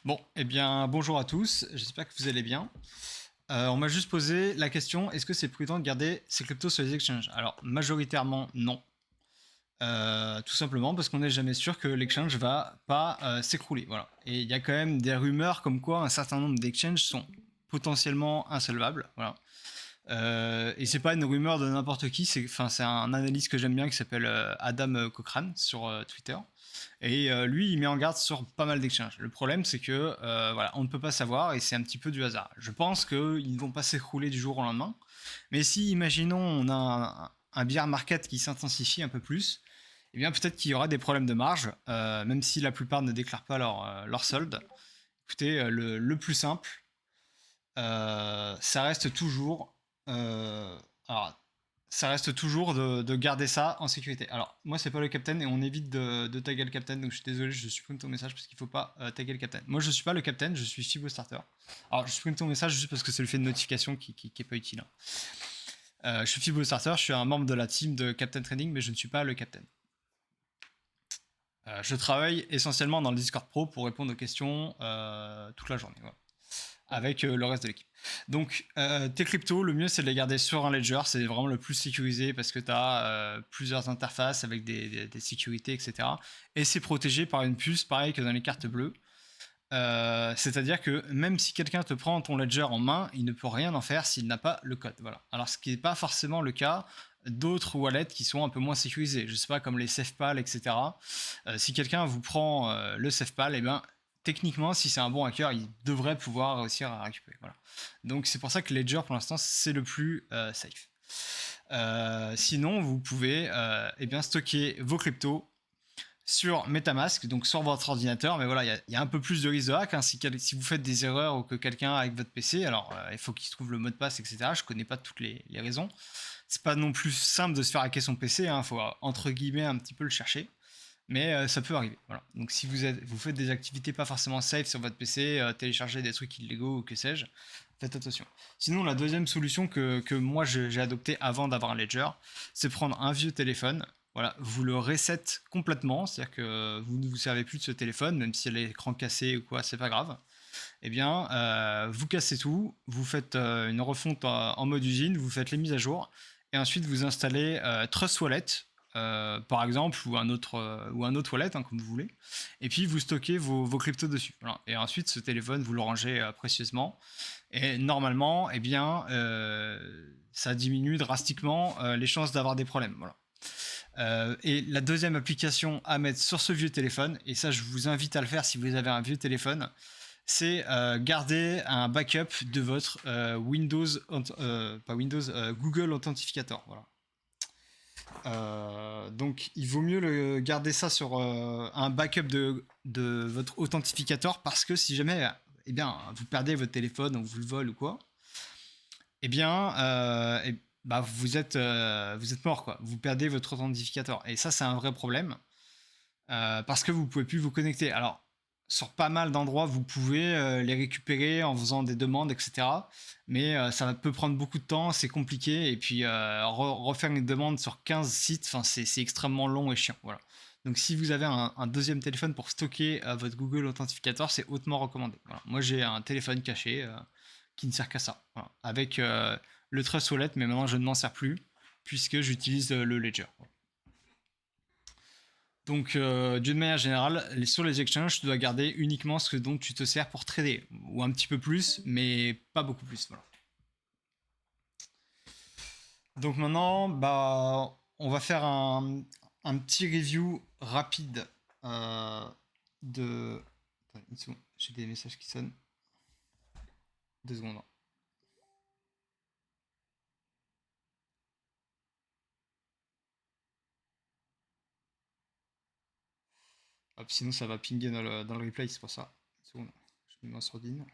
Bon, eh bien, bonjour à tous, j'espère que vous allez bien. On m'a juste posé la question, est-ce que c'est prudent de garder ses cryptos sur les exchanges? Alors, majoritairement, non. Tout simplement parce qu'on n'est jamais sûr que l'exchange va pas s'écrouler. Voilà. Et il y a quand même des rumeurs comme quoi un certain nombre d'exchanges sont potentiellement insolvables. Voilà. Et c'est pas une rumeur de n'importe qui, c'est un analyste que j'aime bien qui s'appelle Adam Cochrane sur Twitter. Et lui, il met en garde sur pas mal d'exchanges. Le problème, c'est que voilà, on ne peut pas savoir et c'est un petit peu du hasard. Je pense qu'ils ne vont pas s'écrouler du jour au lendemain. Mais si, imaginons, on a un bear market qui s'intensifie un peu plus, eh bien peut-être qu'il y aura des problèmes de marge, même si la plupart ne déclarent pas leur solde. Écoutez, le plus simple, ça reste toujours. Alors, ça reste toujours de garder ça en sécurité. Alors, moi, c'est pas le captain et on évite de taguer le captain, donc je suis désolé, je supprime ton message parce qu'il faut pas taguer le captain. Moi, je suis pas le captain, je suis Fibo Starter. Alors, je supprime ton message juste parce que c'est le fait de notification qui est pas utile, hein. Je suis Fibo Starter, je suis un membre de la team de Captain Trading, mais je ne suis pas le captain. Je travaille essentiellement dans le Discord Pro pour répondre aux questions toute la journée. Voilà, avec le reste de l'équipe. Donc, tes cryptos, le mieux c'est de les garder sur un ledger, c'est vraiment le plus sécurisé parce que tu as plusieurs interfaces avec des sécurités, etc. Et c'est protégé par une puce, pareil que dans les cartes bleues. C'est-à-dire que même si quelqu'un te prend ton ledger en main, il ne peut rien en faire s'il n'a pas le code. Voilà. Alors, ce qui n'est pas forcément le cas d'autres wallets qui sont un peu moins sécurisés. Je sais pas, comme les SafePal, etc. Si quelqu'un vous prend le SafePal, eh ben, techniquement, si c'est un bon hacker, il devrait pouvoir réussir à récupérer. Voilà. Donc c'est pour ça que Ledger, pour l'instant, c'est le plus safe. Sinon, vous pouvez eh bien, stocker vos cryptos sur MetaMask, donc sur votre ordinateur, mais voilà, il y a un peu plus de risque de hack, hein, si vous faites des erreurs ou que quelqu'un avec votre PC, alors il faut qu'il trouve le mot de passe, etc. Je connais pas toutes les raisons. C'est pas non plus simple de se faire hacker son PC, hein, faut entre guillemets un petit peu le chercher, mais ça peut arriver. Voilà. Donc si vous faites des activités pas forcément safe sur votre PC, télécharger des trucs illégaux ou que sais-je, faites attention. Sinon, la deuxième solution que moi j'ai adoptée avant d'avoir un Ledger, c'est prendre un vieux téléphone. Voilà, vous le reset complètement, c'est-à-dire que vous ne vous servez plus de ce téléphone, même si l'écran cassé ou quoi, c'est pas grave. Eh bien, vous cassez tout, vous faites une refonte en mode usine, vous faites les mises à jour, et ensuite vous installez Trust Wallet, par exemple, ou un autre wallet, hein, comme vous voulez, et puis vous stockez vos cryptos dessus. Voilà. Et ensuite, ce téléphone, vous le rangez précieusement, et normalement, eh bien, ça diminue drastiquement les chances d'avoir des problèmes. Voilà. Et la deuxième application à mettre sur ce vieux téléphone, et ça je vous invite à le faire si vous avez un vieux téléphone, c'est garder un backup de votre pas Windows, Google Authentificator. Voilà. Donc il vaut mieux garder ça sur un backup de votre authentificateur parce que si jamais eh bien, vous perdez votre téléphone ou vous le volez ou quoi, eh bien bah, vous êtes mort quoi. Vous perdez votre authentificateur. Et ça c'est un vrai problème. Parce que vous pouvez plus vous connecter. Alors, sur pas mal d'endroits, vous pouvez les récupérer en faisant des demandes, etc. Mais ça peut prendre beaucoup de temps, c'est compliqué, et puis refaire une demande sur 15 sites, c'est extrêmement long et chiant. Voilà. Donc si vous avez un deuxième téléphone pour stocker votre Google Authentificator, c'est hautement recommandé. Voilà. Moi j'ai un téléphone caché qui ne sert qu'à ça. Voilà. Avec le Trust Wallet, mais maintenant je ne m'en sers plus, puisque j'utilise le Ledger. Voilà. Donc, d'une manière générale, sur les exchanges, tu dois garder uniquement ce dont tu te sers pour trader, ou un petit peu plus, mais pas beaucoup plus. Voilà. Donc maintenant, bah, on va faire un petit review rapide de. Attends, une seconde, j'ai des messages qui sonnent. 2 secondes. Hop, sinon ça va pinguer dans le replay, c'est pour ça. Une seconde, je me mets en sourdine.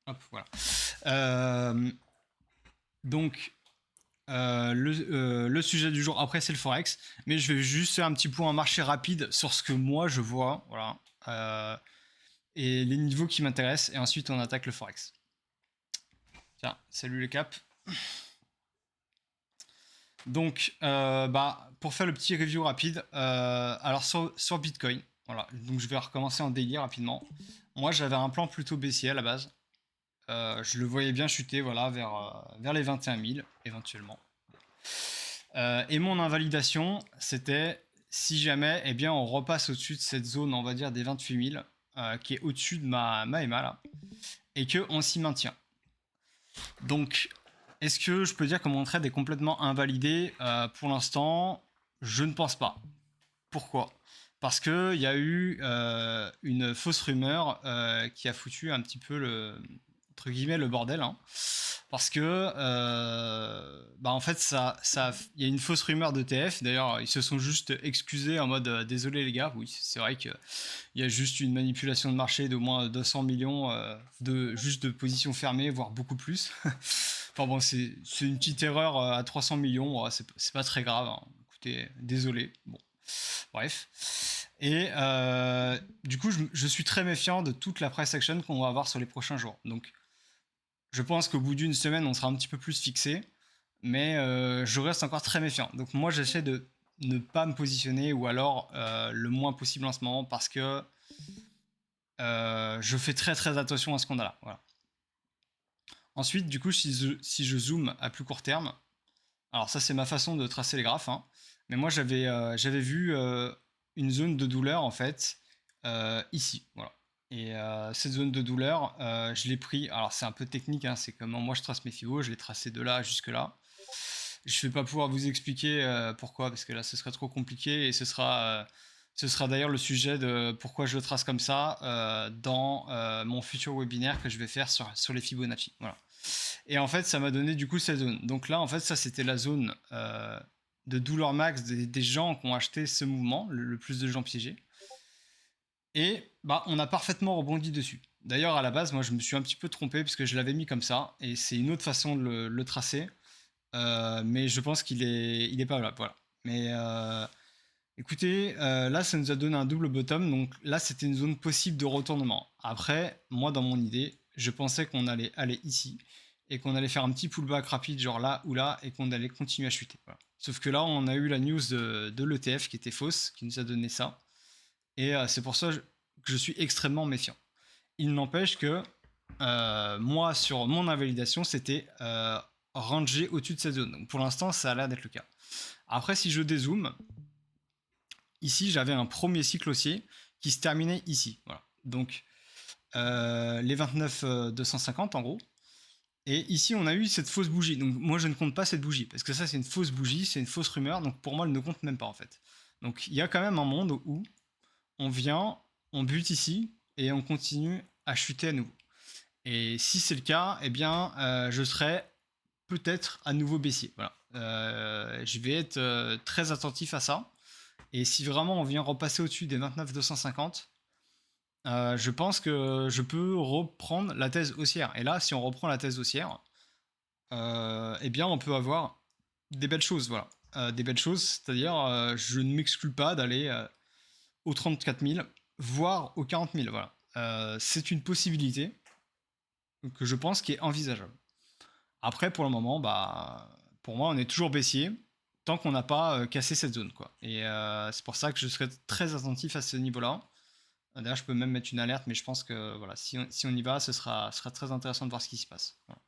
Hop, voilà. Donc, le sujet du jour, après c'est le Forex, mais je vais juste faire un petit point en marché rapide sur ce que moi je vois, voilà, et les niveaux qui m'intéressent, et ensuite on attaque le Forex. Tiens, salut les caps. Donc, pour faire le petit review rapide, alors sur Bitcoin, voilà, donc je vais recommencer en daily rapidement. Moi, j'avais un plan plutôt baissier à la base. Je le voyais bien chuter, voilà, vers les 21 000 éventuellement. Et mon invalidation, c'était si jamais, eh bien, on repasse au-dessus de cette zone, on va dire des 28 000, qui est au-dessus de ma EMA là, et que on s'y maintient. Donc, est-ce que je peux dire que mon trade est complètement invalidé? Pour l'instant, je ne pense pas. Pourquoi? Parce qu'il y a eu une fausse rumeur qui a foutu un petit peu entre guillemets, le bordel. Hein. Parce que, en fait, il y a une fausse rumeur d'ETF. D'ailleurs, ils se sont juste excusés en mode désolé les gars. Oui, c'est vrai qu'il y a juste une manipulation de marché d'au moins 200 millions juste de positions fermées, voire beaucoup plus. Enfin bon, c'est une petite erreur à 300 millions. Ouais, c'est pas très grave. Hein. Écoutez, désolé. Bon. Bref. Et du coup, je suis très méfiant de toute la price action qu'on va avoir sur les prochains jours. Donc, je pense qu'au bout d'une semaine, on sera un petit peu plus fixé. Mais je reste encore très méfiant. Donc, moi, j'essaie de ne pas me positionner ou alors le moins possible en ce moment parce que je fais très très attention à ce qu'on a là. Voilà. Ensuite, du coup, si je zoome à plus court terme, alors ça, c'est ma façon de tracer les graphes. Hein. Mais moi, j'avais vu une zone de douleur, en fait, ici. Voilà. Et cette zone de douleur, je l'ai pris. Alors, c'est un peu technique, hein, c'est comment moi je trace mes fibos. Je l'ai tracé de là jusque là. Je ne vais pas pouvoir vous expliquer pourquoi, parce que là, ce serait trop compliqué. Et ce sera d'ailleurs le sujet de pourquoi je le trace comme ça dans mon futur webinaire que je vais faire sur les Fibonacci. Voilà. Et en fait, ça m'a donné du coup cette zone. Donc là, en fait, ça, c'était la zone de douleur max des gens qui ont acheté ce mouvement, le plus de gens piégés. Et on a parfaitement rebondi dessus. D'ailleurs, à la base, moi, je me suis un petit peu trompé parce que je l'avais mis comme ça. Et c'est une autre façon de le tracer. Mais je pense qu'il est pas valable. Voilà. Mais écoutez, là, ça nous a donné un double bottom. Donc là, c'était une zone possible de retournement. Après, moi, dans mon idée, je pensais qu'on allait aller ici et qu'on allait faire un petit pullback rapide, genre là ou là, et qu'on allait continuer à chuter. Voilà. Sauf que là, on a eu la news de l'ETF qui était fausse, qui nous a donné ça. Et c'est pour ça que je suis extrêmement méfiant. Il n'empêche que moi, sur mon invalidation, c'était rangé au-dessus de cette zone. Donc pour l'instant, ça a l'air d'être le cas. Après, si je dézoome, ici, j'avais un premier cycle haussier qui se terminait ici. Voilà. Donc, les 29 250 en gros. Et ici, on a eu cette fausse bougie. Donc, moi, je ne compte pas cette bougie parce que ça, c'est une fausse bougie, c'est une fausse rumeur. Donc, pour moi, elle ne compte même pas en fait. Donc, il y a quand même un monde où on vient, on bute ici et on continue à chuter à nouveau. Et si c'est le cas, eh bien, je serai peut-être à nouveau baissier. Voilà. Je vais être très attentif à ça. Et si vraiment on vient repasser au-dessus des 29 250, je pense que je peux reprendre la thèse haussière. Et là, si on reprend la thèse haussière, eh bien, on peut avoir des belles choses. Voilà. Des belles choses, c'est-à-dire, je ne m'exclus pas d'aller aux 34 000, voire aux 40 000. Voilà. C'est une possibilité que je pense qui est envisageable. Après, pour le moment, pour moi, on est toujours baissier tant qu'on n'a pas cassé cette zone. Quoi. Et c'est pour ça que je serai très attentif à ce niveau-là. D'ailleurs, je peux même mettre une alerte, mais je pense que voilà, si on y va, ce sera très intéressant de voir ce qui se passe. Voilà.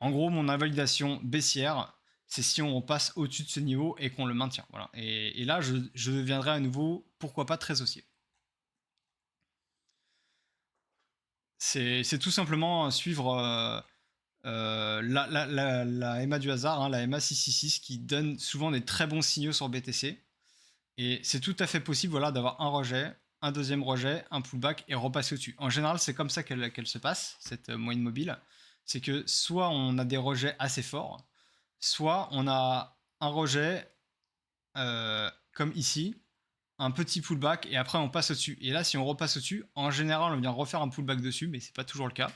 En gros, mon invalidation baissière, c'est si on passe au-dessus de ce niveau et qu'on le maintient. Voilà. Et là, je deviendrai à nouveau, pourquoi pas, très haussier. C'est tout simplement suivre la EMA du hasard, hein, la EMA 666, qui donne souvent des très bons signaux sur BTC. Et c'est tout à fait possible voilà, d'avoir un rejet, un deuxième rejet, un pullback et repasser au-dessus. En général, c'est comme ça qu'elle se passe, cette moyenne mobile. C'est que soit on a des rejets assez forts, soit on a un rejet comme ici, un petit pullback et après on passe au-dessus. Et là, si on repasse au-dessus, en général, on vient refaire un pullback dessus, mais c'est pas toujours le cas.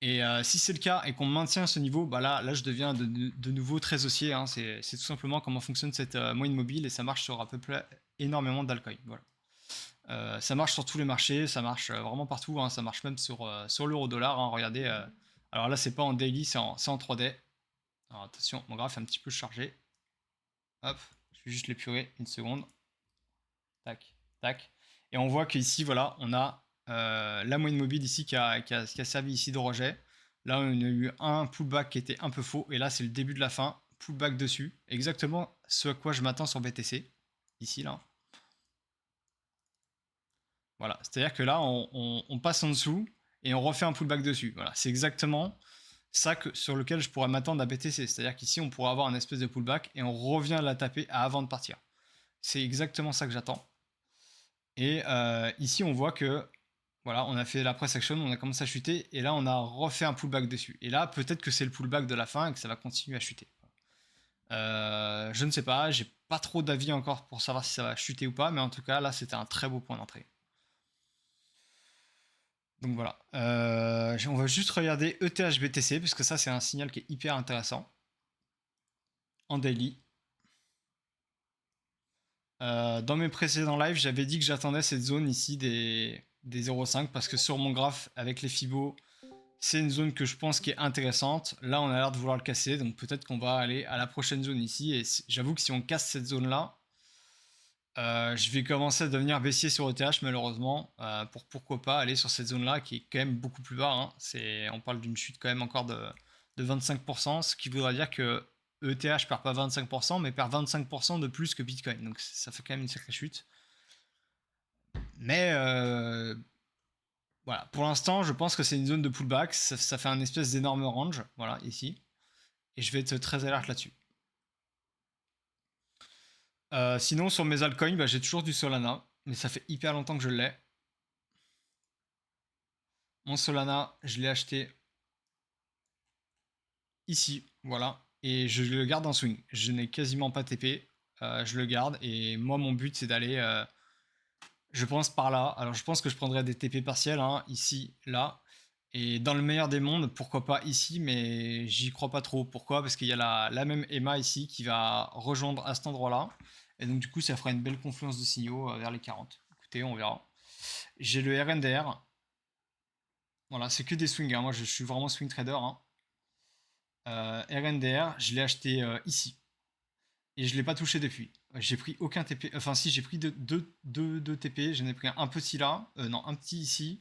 Et si c'est le cas et qu'on maintient ce niveau, là je deviens de nouveau très haussier. Hein. C'est tout simplement comment fonctionne cette moyenne mobile et ça marche sur à peu près énormément d'altcoins. Voilà. Ça marche sur tous les marchés, ça marche vraiment partout. Hein. Ça marche même sur l'euro-dollar. Hein. Regardez, alors là c'est pas en daily, c'est en 3D. Alors attention, mon graphe est un petit peu chargé. Hop, je vais juste l'épurer une seconde. Tac, tac. Et on voit qu'ici, voilà, on a la moyenne mobile ici qui a servi ici de rejet. Là, on a eu un pullback qui était un peu faux. Et là, c'est le début de la fin. Pullback dessus. Exactement ce à quoi je m'attends sur BTC. Ici, là. Voilà, c'est-à-dire que là, on passe en dessous et on refait un pullback dessus. Voilà, c'est exactement ça sur lequel je pourrais m'attendre à BTC. C'est-à-dire qu'ici, on pourrait avoir un espèce de pullback et on revient la taper avant de partir. C'est exactement ça que j'attends. Et ici, on voit que voilà, on a fait la price action, on a commencé à chuter, et là, on a refait un pullback dessus. Et là, peut-être que c'est le pullback de la fin et que ça va continuer à chuter. Je ne sais pas, j'ai pas trop d'avis encore pour savoir si ça va chuter ou pas, mais en tout cas, là, c'était un très beau point d'entrée. Donc voilà. On va juste regarder ETH BTC, parce que ça, c'est un signal qui est hyper intéressant. En daily. Dans mes précédents lives, j'avais dit que j'attendais cette zone ici des 0,5 parce que sur mon graphe avec les Fibos, c'est une zone que je pense qui est intéressante. Là, on a l'air de vouloir le casser, donc peut-être qu'on va aller à la prochaine zone ici. Et j'avoue que si on casse cette zone-là, je vais commencer à devenir baissier sur ETH malheureusement, pour pourquoi pas aller sur cette zone-là qui est quand même beaucoup plus bas. Hein. On parle d'une chute quand même encore de 25%, ce qui voudrait dire que ETH perd pas 25%, mais perd 25% de plus que Bitcoin. Donc ça fait quand même une sacrée chute. Mais voilà, pour l'instant, je pense que c'est une zone de pullback. Ça fait un espèce d'énorme range, voilà, ici. Et je vais être très alerte là-dessus. Sinon, sur mes altcoins, bah, j'ai toujours du Solana, mais ça fait hyper longtemps que je l'ai. Mon Solana, je l'ai acheté ici, voilà, et je le garde en swing. Je n'ai quasiment pas TP, je le garde, et moi, mon but, c'est d'aller, je pense, par là. Alors, je pense que je prendrai des TP partiels, hein, ici, là, et dans le meilleur des mondes, pourquoi pas ici, mais j'y crois pas trop. Pourquoi? Parce qu'il y a la même EMA ici qui va rejoindre à cet endroit-là, et donc du coup, ça fera une belle confluence de signaux vers les 40. Écoutez, on verra. J'ai le RNDR. Voilà, c'est que des swings, hein. Moi, je suis vraiment swing trader, hein. RNDR, je l'ai acheté ici. Et je ne l'ai pas touché depuis. J'ai pris aucun TP. Enfin, si, j'ai pris deux TP. J'en ai pris un petit là. Non, un petit ici.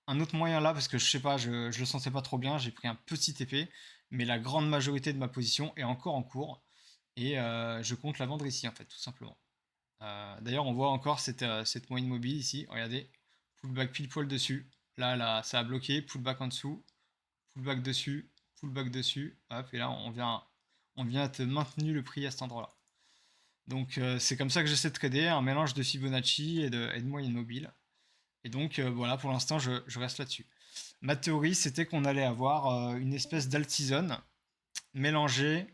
Un autre moyen là, parce que je sais pas, je le sentais pas trop bien. J'ai pris un petit TP. Mais la grande majorité de ma position est encore en cours. Et je compte la vendre ici, en fait, tout simplement. D'ailleurs, on voit encore cette moyenne mobile ici. Regardez. Pullback pile poil dessus. Là, ça a bloqué. Pullback en dessous. Pullback dessus. Pullback dessus. Hop, et là, on vient à te maintenir le prix à cet endroit-là. Donc c'est comme ça que j'essaie de trader, un mélange de Fibonacci et de moyenne mobile. Et donc voilà, pour l'instant, je reste là-dessus. Ma théorie, c'était qu'on allait avoir une espèce d'alt-season mélangée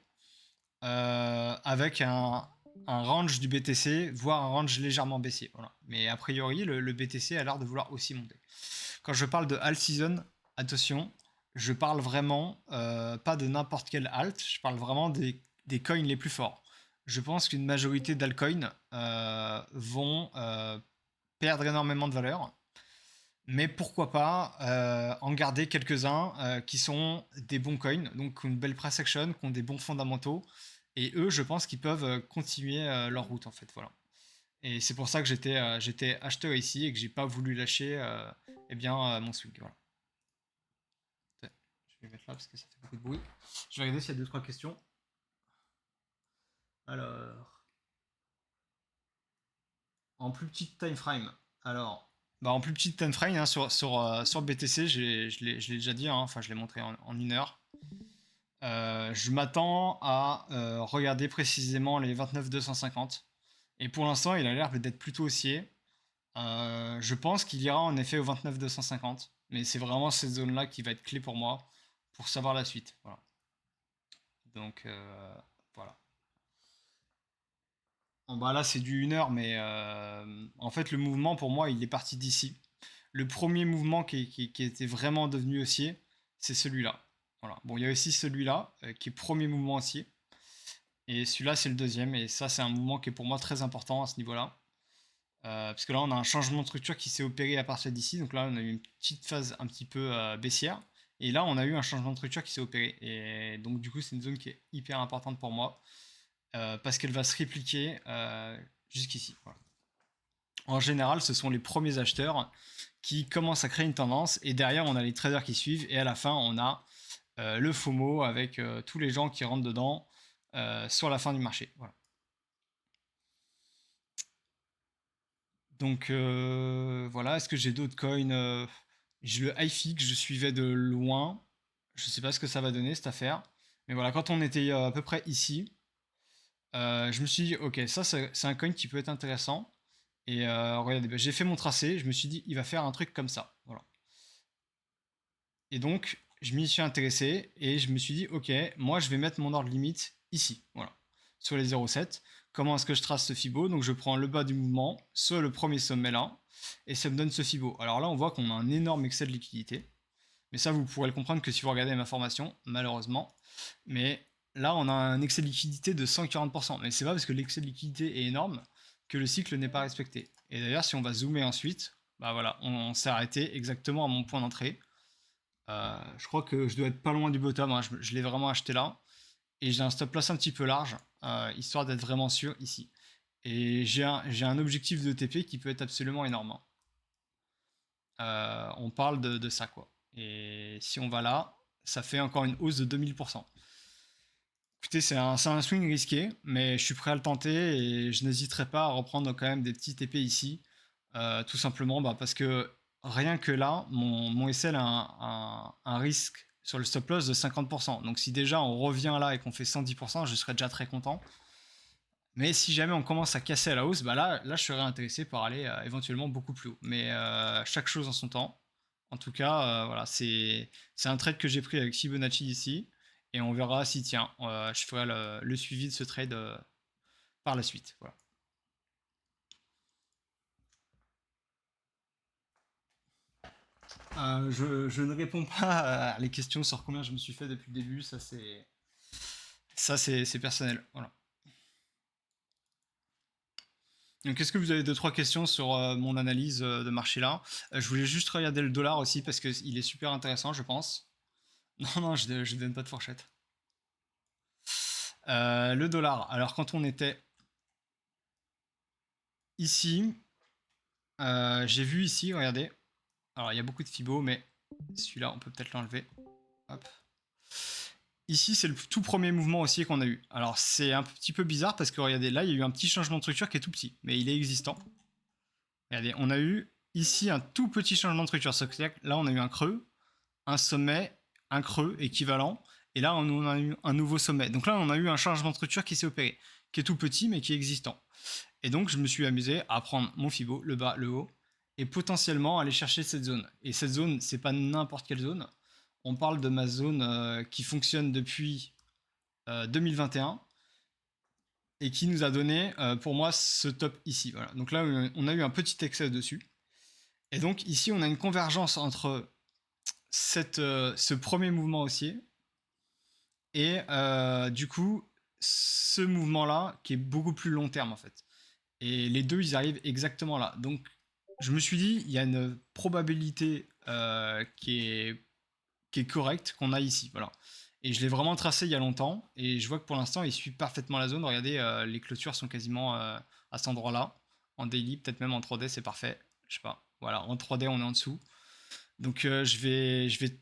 avec un range du BTC, voire un range légèrement baissier. Voilà. Mais a priori, le BTC a l'air de vouloir aussi monter. Quand je parle de alt-season, attention, je parle vraiment pas de n'importe quel alt, je parle vraiment des coins les plus forts. Je pense qu'une majorité d'altcoins vont perdre énormément de valeur, mais pourquoi pas en garder quelques-uns qui sont des bons coins, donc qui ont une belle price action, qui ont des bons fondamentaux, et eux, je pense qu'ils peuvent continuer leur route en fait, voilà. Et c'est pour ça que j'étais acheteur ici et que j'ai pas voulu lâcher mon swing, voilà. Je vais mettre là parce que ça fait beaucoup de bruit. Je vais regarder s'il y a 2-3 questions. Alors, en plus petite time frame. Alors, en plus petite time frame, hein, sur BTC, je l'ai déjà dit, hein, enfin je l'ai montré en 1 heure. Je m'attends à regarder précisément les 29,250. Et pour l'instant, il a l'air d'être plutôt haussier. Je pense qu'il ira en effet au 29,250. Mais c'est vraiment cette zone-là qui va être clé pour moi pour savoir la suite. Voilà. Donc, voilà. Bon, bah là, c'est du 1 heure, mais en fait, le mouvement, pour moi, il est parti d'ici. Le premier mouvement qui était vraiment devenu haussier, c'est celui-là. Voilà. Bon, il y a aussi celui-là, qui est premier mouvement haussier. Et celui-là, c'est le deuxième. Et ça, c'est un mouvement qui est pour moi très important à ce niveau-là. Parce que là, on a un changement de structure qui s'est opéré à partir d'ici. Donc là, on a eu une petite phase un petit peu baissière. Et là, on a eu un changement de structure qui s'est opéré. Et donc, du coup, c'est une zone qui est hyper importante pour moi parce qu'elle va se répliquer jusqu'ici. Voilà. En général, ce sont les premiers acheteurs qui commencent à créer une tendance et derrière, on a les traders qui suivent et à la fin, on a le FOMO avec tous les gens qui rentrent dedans sur la fin du marché. Voilà. Donc voilà, est-ce que j'ai d'autres coins J'ai le iFix, je suivais de loin. Je sais pas ce que ça va donner cette affaire. Mais voilà, quand on était à peu près ici, je me suis dit, ok, ça c'est un coin qui peut être intéressant. Et regardez, bah, j'ai fait mon tracé, je me suis dit, il va faire un truc comme ça. Voilà. Et donc, je m'y suis intéressé et je me suis dit, ok, moi je vais mettre mon ordre limite ici, voilà, sur les 0,7. Comment est-ce que je trace ce Fibo? Donc je prends le bas du mouvement, soit le premier sommet là, et ça me donne ce Fibo. Alors là, on voit qu'on a un énorme excès de liquidité. Mais ça, vous pourrez le comprendre que si vous regardez ma formation, malheureusement. Mais là, on a un excès de liquidité de 140%. Mais c'est pas parce que l'excès de liquidité est énorme que le cycle n'est pas respecté. Et d'ailleurs, si on va zoomer ensuite, bah voilà, on s'est arrêté exactement à mon point d'entrée. Je crois que je dois être pas loin du bottom, hein. Je l'ai vraiment acheté là. Et j'ai un stop loss un petit peu large, histoire d'être vraiment sûr ici. Et j'ai un objectif de TP qui peut être absolument énorme, hein. On parle de ça, quoi. Et si on va là, ça fait encore une hausse de 2000%. Écoutez, c'est un swing risqué, mais je suis prêt à le tenter et je n'hésiterai pas à reprendre quand même des petits TP ici. Tout simplement parce que rien que là, mon SL a un risque sur le stop loss de 50%. Donc si déjà on revient là et qu'on fait 110%, je serais déjà très content. Mais si jamais on commence à casser à la hausse, là je serais intéressé par aller éventuellement beaucoup plus haut. Mais chaque chose en son temps. En tout cas, voilà, c'est un trade que j'ai pris avec Fibonacci ici. Et on verra si, tiens, je ferai le suivi de ce trade par la suite. Voilà. Je ne réponds pas à les questions sur combien je me suis fait depuis le début. Ça, c'est personnel. Voilà. Donc, est-ce que vous avez deux, trois questions sur mon analyse de marché là? Je voulais juste regarder le dollar aussi parce qu'il est super intéressant, je pense. Non, non, je ne donne pas de fourchette. Le dollar. Alors, quand on était ici, j'ai vu ici, regardez. Alors, il y a beaucoup de Fibo, mais celui-là, on peut peut-être l'enlever. Hop. Ici, c'est le tout premier mouvement aussi qu'on a eu. Alors, c'est un petit peu bizarre parce que, regardez, là, il y a eu un petit changement de structure qui est tout petit, mais il est existant. Regardez, on a eu ici un tout petit changement de structure. Là, on a eu un creux, un sommet, un creux équivalent, et là, on a eu un nouveau sommet. Donc là, on a eu un changement de structure qui s'est opéré, qui est tout petit, mais qui est existant. Et donc, je me suis amusé à prendre mon Fibo, le bas, le haut, et potentiellement aller chercher cette zone. Et cette zone, c'est pas n'importe quelle zone. On parle de ma zone qui fonctionne depuis 2021 et qui nous a donné pour moi ce top ici. Voilà. Donc là, on a eu un petit excès dessus. Et donc ici, on a une convergence entre ce premier mouvement haussier et du coup, ce mouvement-là qui est beaucoup plus long terme en fait. Et les deux, ils arrivent exactement là. Donc, je me suis dit, il y a une probabilité qui est correcte qu'on a ici. Voilà. Et je l'ai vraiment tracé il y a longtemps. Et je vois que pour l'instant, il suit parfaitement la zone. Regardez, les clôtures sont quasiment à cet endroit-là. En daily, peut-être même en 3D, c'est parfait. Je sais pas. Voilà, en 3D, on est en dessous. Donc, je vais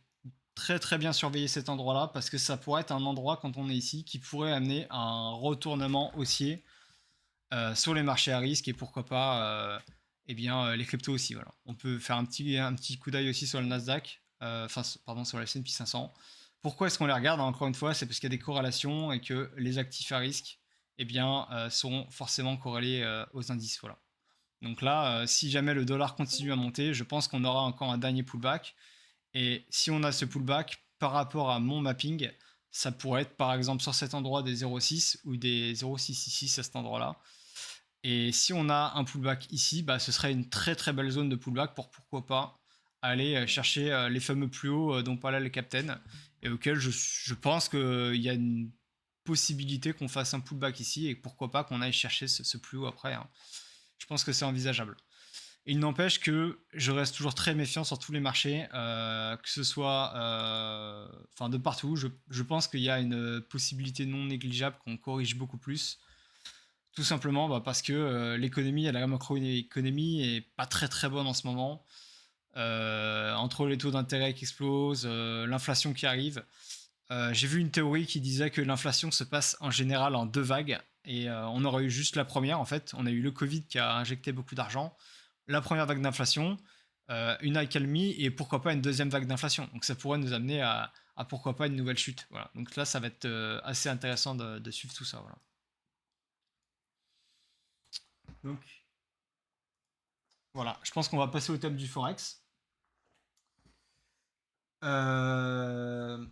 très très bien surveiller cet endroit-là parce que ça pourrait être un endroit, quand on est ici, qui pourrait amener à un retournement haussier sur les marchés à risque et pourquoi pas les cryptos aussi. Voilà. On peut faire un petit coup d'œil aussi sur le Nasdaq, pardon, sur le S&P 500. Pourquoi est-ce qu'on les regarde? Encore une fois, c'est parce qu'il y a des corrélations et que les actifs à risque seront forcément corrélés aux indices. Voilà. Donc là, si jamais le dollar continue à monter, je pense qu'on aura encore un dernier pullback. Et si on a ce pullback par rapport à mon mapping, ça pourrait être par exemple sur cet endroit des 0,6 ou des 0,666 à cet endroit-là. Et si on a un pullback ici, ce serait une très très belle zone de pullback pour pourquoi pas aller chercher les fameux plus hauts dont parlait le Captain et auquel je pense qu'il y a une possibilité qu'on fasse un pullback ici et pourquoi pas qu'on aille chercher ce plus haut après, hein. Je pense que c'est envisageable. Il n'empêche que je reste toujours très méfiant sur tous les marchés, que ce soit enfin de partout. Je pense qu'il y a une possibilité non négligeable qu'on corrige beaucoup plus. Tout simplement bah, parce que l'économie, la macroéconomie est pas très très bonne en ce moment. Entre les taux d'intérêt qui explosent, l'inflation qui arrive. J'ai vu une théorie qui disait que l'inflation se passe en général en deux vagues. Et on aurait eu juste la première, en fait. On a eu le Covid qui a injecté beaucoup d'argent. La première vague d'inflation, une accalmie et pourquoi pas une deuxième vague d'inflation. Donc ça pourrait nous amener à pourquoi pas une nouvelle chute. Voilà. Donc là, ça va être assez intéressant de suivre tout ça. Voilà. Donc voilà, je pense qu'on va passer au thème du Forex. Euh,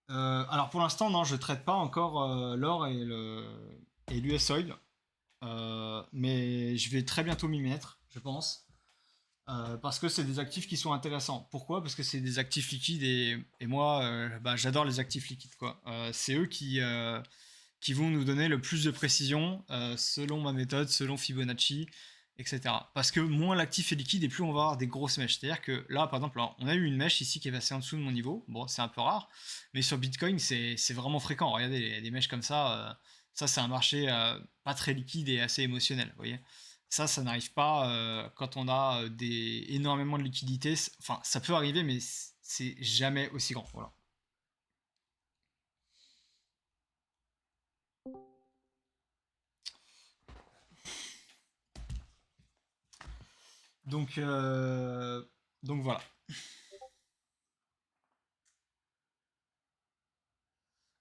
alors pour l'instant, non, je traite pas encore l'or et l'US Oil. Mais je vais très bientôt m'y mettre, je pense. Parce que c'est des actifs qui sont intéressants. Pourquoi? Parce que c'est des actifs liquides et moi, bah, j'adore les actifs liquides, quoi. C'est eux qui vont nous donner le plus de précision selon ma méthode, selon Fibonacci, etc. Parce que moins l'actif est liquide et plus on va avoir des grosses mèches. C'est-à-dire que là, par exemple, alors, on a eu une mèche ici qui est passée en dessous de mon niveau. Bon, c'est un peu rare, mais sur Bitcoin, c'est vraiment fréquent. Regardez, des mèches comme ça c'est un marché pas très liquide et assez émotionnel. Vous voyez, ça n'arrive pas quand on a énormément de liquidités. Enfin, ça peut arriver, mais c'est jamais aussi grand. Voilà. Donc, euh, donc voilà.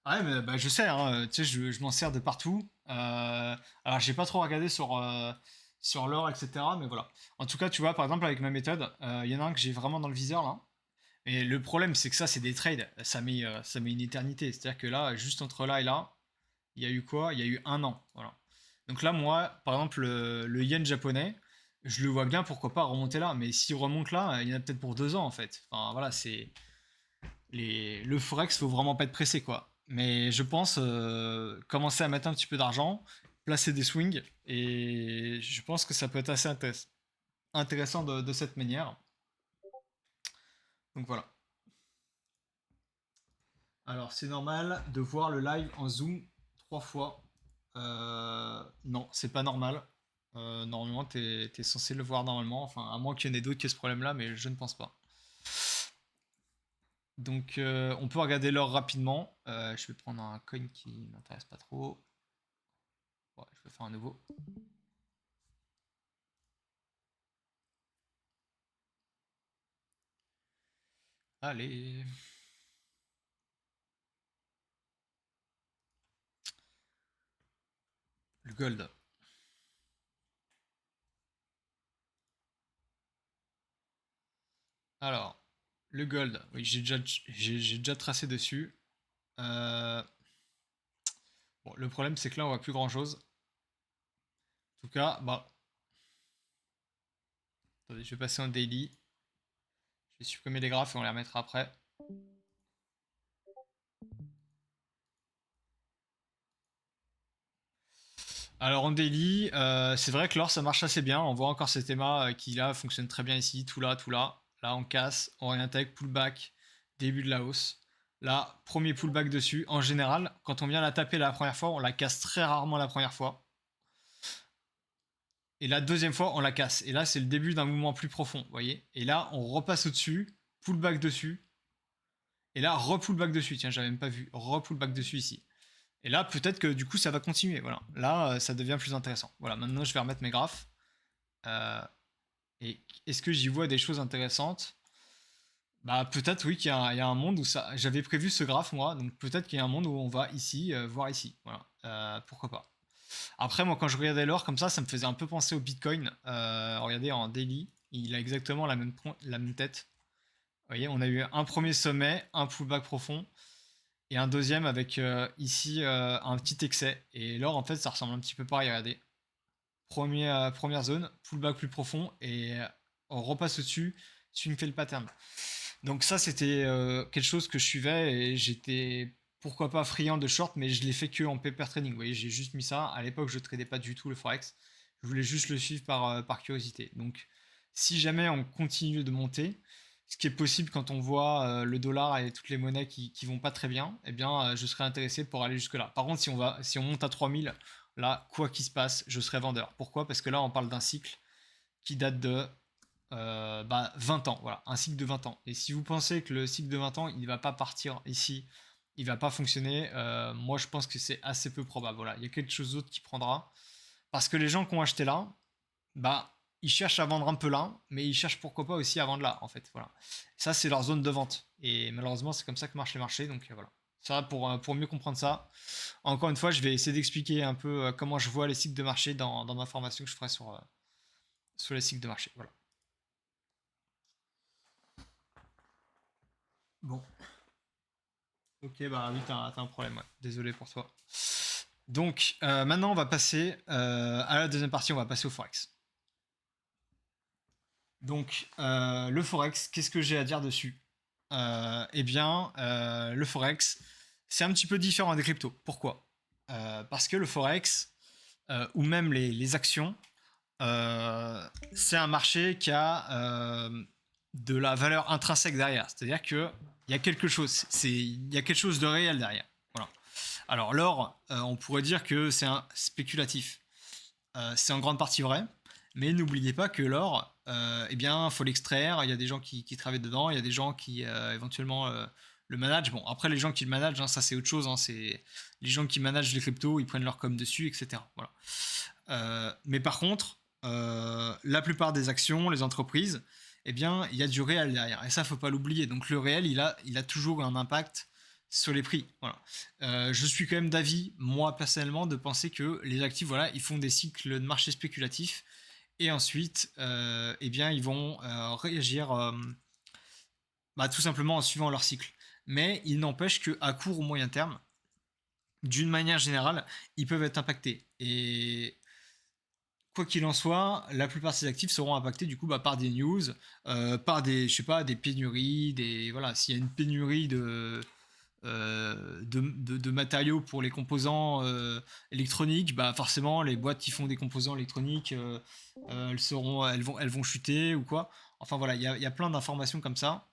Ouais, mais bah, je sais, hein, tu sais, je m'en sers de partout. Alors, j'ai pas trop regardé sur l'or, etc. Mais voilà. En tout cas, tu vois, par exemple, avec ma méthode, il y en a un que j'ai vraiment dans le viseur là. Et le problème, c'est que ça, c'est des trades. Ça met une éternité. C'est-à-dire que là, juste entre là et là, il y a eu quoi? Il y a eu un an. Voilà. Donc là, moi, par exemple, le yen japonais, je le vois bien, pourquoi pas remonter là. Mais s'il remonte là, il y en a peut-être pour 2 ans en fait. Enfin, voilà, le forex, faut vraiment pas être pressé, quoi. Mais je pense commencer à mettre un petit peu d'argent, placer des swings, et je pense que ça peut être assez intéressant de cette manière. Donc voilà. Alors, c'est normal de voir le live en zoom 3 fois. Non, c'est pas normal. Normalement, t'es censé le voir normalement. Enfin, à moins qu'il y en ait d'autres qui aient ce problème-là, mais je ne pense pas. Donc, on peut regarder l'or rapidement. Je vais prendre un coin qui m'intéresse pas trop. Ouais, je vais faire un nouveau. Allez. Le gold. Alors, le gold. Oui, j'ai déjà tracé dessus. Euh, Bon, le problème, c'est que là, on voit plus grand-chose. En tout cas, bah, attendez, je vais passer en daily. Je vais supprimer les graphes et on les remettra après. Alors en daily, c'est vrai que l'or ça marche assez bien. On voit encore cet EMA qui là fonctionne très bien ici, tout là, tout là. Là on casse, on réintègre, pullback, début de la hausse. Là, premier pullback dessus. En général, quand on vient la taper la première fois, on la casse très rarement la première fois. Et la deuxième fois, on la casse. Et là, c'est le début d'un mouvement plus profond, vous voyez. Et là, on repasse au-dessus, pullback dessus. Et là, re-pullback dessus. Tiens, j'avais même pas vu. Re-pullback dessus ici. Et là, peut-être que du coup, ça va continuer. Voilà. Là, ça devient plus intéressant. Voilà, maintenant, je vais remettre mes graphes. Euh, et est-ce que j'y vois des choses intéressantes? Bah, peut-être, oui, il y a un monde où ça. J'avais prévu ce graphe, moi. Donc, peut-être qu'il y a un monde où on va ici, voir ici. Voilà. Pourquoi pas. Après, moi, quand je regardais l'or comme ça me faisait un peu penser au Bitcoin. Regardez, en daily, il a exactement la même tête. Vous voyez, on a eu un premier sommet, un pullback profond. Et un deuxième avec ici un petit excès. Et l'or, en fait, ça ressemble un petit peu pareil. Regardez. Première zone, pullback plus profond. Et on repasse au-dessus, swing fait le pattern. Donc, ça, c'était quelque chose que je suivais. Et j'étais, pourquoi pas, friand de short. Mais je l'ai fait que en paper trading. Vous voyez, j'ai juste mis ça. À l'époque, je ne tradais pas du tout le Forex. Je voulais juste le suivre par curiosité. Donc, si jamais on continue de monter, ce qui est possible quand on voit le dollar et toutes les monnaies qui vont pas très bien, eh bien, je serais intéressé pour aller jusque-là. Par contre, si on monte à 3000, là, quoi qu'il se passe, je serai vendeur. Pourquoi? Parce que là, on parle d'un cycle qui date de 20 ans. Voilà, un cycle de 20 ans. Et si vous pensez que le cycle de 20 ans, il ne va pas partir ici, il va pas fonctionner, moi, je pense que c'est assez peu probable. Voilà, il y a quelque chose d'autre qui prendra. Parce que les gens qui ont acheté là, bah, ils cherchent à vendre un peu là, mais ils cherchent pourquoi pas aussi à vendre là, en fait. Voilà. Ça, c'est leur zone de vente. Et malheureusement, c'est comme ça que marchent les marchés. Donc voilà. Ça, pour mieux comprendre ça, encore une fois, je vais essayer d'expliquer un peu comment je vois les cycles de marché dans ma formation que je ferai sur les cycles de marché. Voilà. Bon. Ok, bah oui, t'as un problème, ouais. Désolé pour toi. Donc, maintenant, on va passer à la deuxième partie, on va passer au Forex. Donc, le Forex, qu'est-ce que j'ai à dire dessus? Eh bien, le Forex, c'est un petit peu différent des cryptos. Pourquoi? Parce que le Forex, ou même les actions, c'est un marché qui a de la valeur intrinsèque derrière. C'est-à-dire qu'il y a quelque chose, il y a quelque chose de réel derrière. Voilà. Alors l'or, on pourrait dire que c'est un spéculatif. C'est en grande partie vrai, mais n'oubliez pas que l'or, eh bien, faut l'extraire. Il y a des gens qui travaillent dedans, il y a des gens qui éventuellement le managent. Bon, après les gens qui le managent, hein, ça c'est autre chose. Hein, c'est les gens qui managent les cryptos, ils prennent leur com dessus, etc. Voilà. Mais par contre, la plupart des actions, les entreprises, eh bien, il y a du réel derrière. Et ça, faut pas l'oublier. Donc le réel, il a toujours un impact sur les prix. Voilà. Je suis quand même d'avis, moi personnellement, de penser que les actifs, voilà, ils font des cycles de marché spéculatifs et ensuite, eh bien, ils vont réagir tout simplement en suivant leur cycle. Mais il n'empêche qu'à court ou moyen terme, d'une manière générale, ils peuvent être impactés. Et quoi qu'il en soit, la plupart de ces actifs seront impactés du coup par des news, par des, je sais pas, des pénuries, des voilà, s'il y a une pénurie de matériaux pour les composants électroniques, bah forcément les boîtes qui font des composants électroniques, elles vont chuter ou quoi. Enfin voilà, il y a plein d'informations comme ça.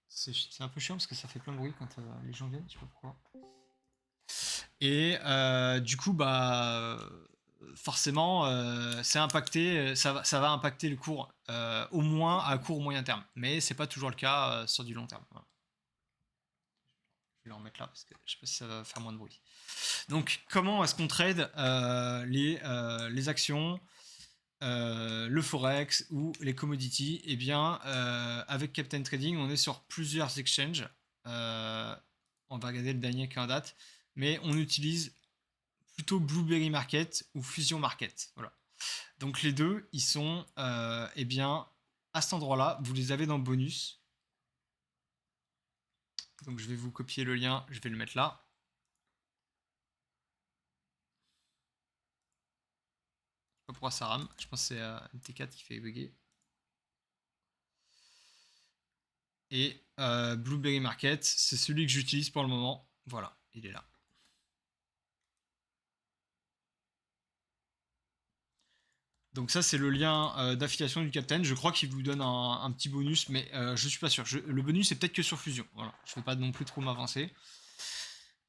C'est un peu chiant parce que ça fait plein de bruit quand les gens viennent, je sais pas pourquoi. Et du coup, forcément, c'est impacté, ça va impacter le cours, au moins à court ou moyen terme. Mais c'est pas toujours le cas sur du long terme. Voilà. Je vais le remettre là parce que je sais pas si ça va faire moins de bruit. Donc, comment est-ce qu'on trade les actions, le forex ou les commodities? Eh bien, avec Captain Trading, on est sur plusieurs exchanges. On va regarder le dernier qui est en date, mais on utilise plutôt Blueberry Market ou Fusion Market. Voilà. Donc les deux, ils sont, eh bien, à cet endroit-là, vous les avez dans le bonus. Donc je vais vous copier le lien, je vais le mettre là. Je sais pas pourquoi ça rame, je pense que c'est MT4 qui fait bugger. Et Blueberry Market, c'est celui que j'utilise pour le moment. Voilà, il est là. Donc ça c'est le lien d'affiliation du Captain. Je crois qu'il vous donne un petit bonus, mais je suis pas sûr. Le bonus c'est peut-être que sur Fusion. Voilà, je ne vais pas non plus trop m'avancer.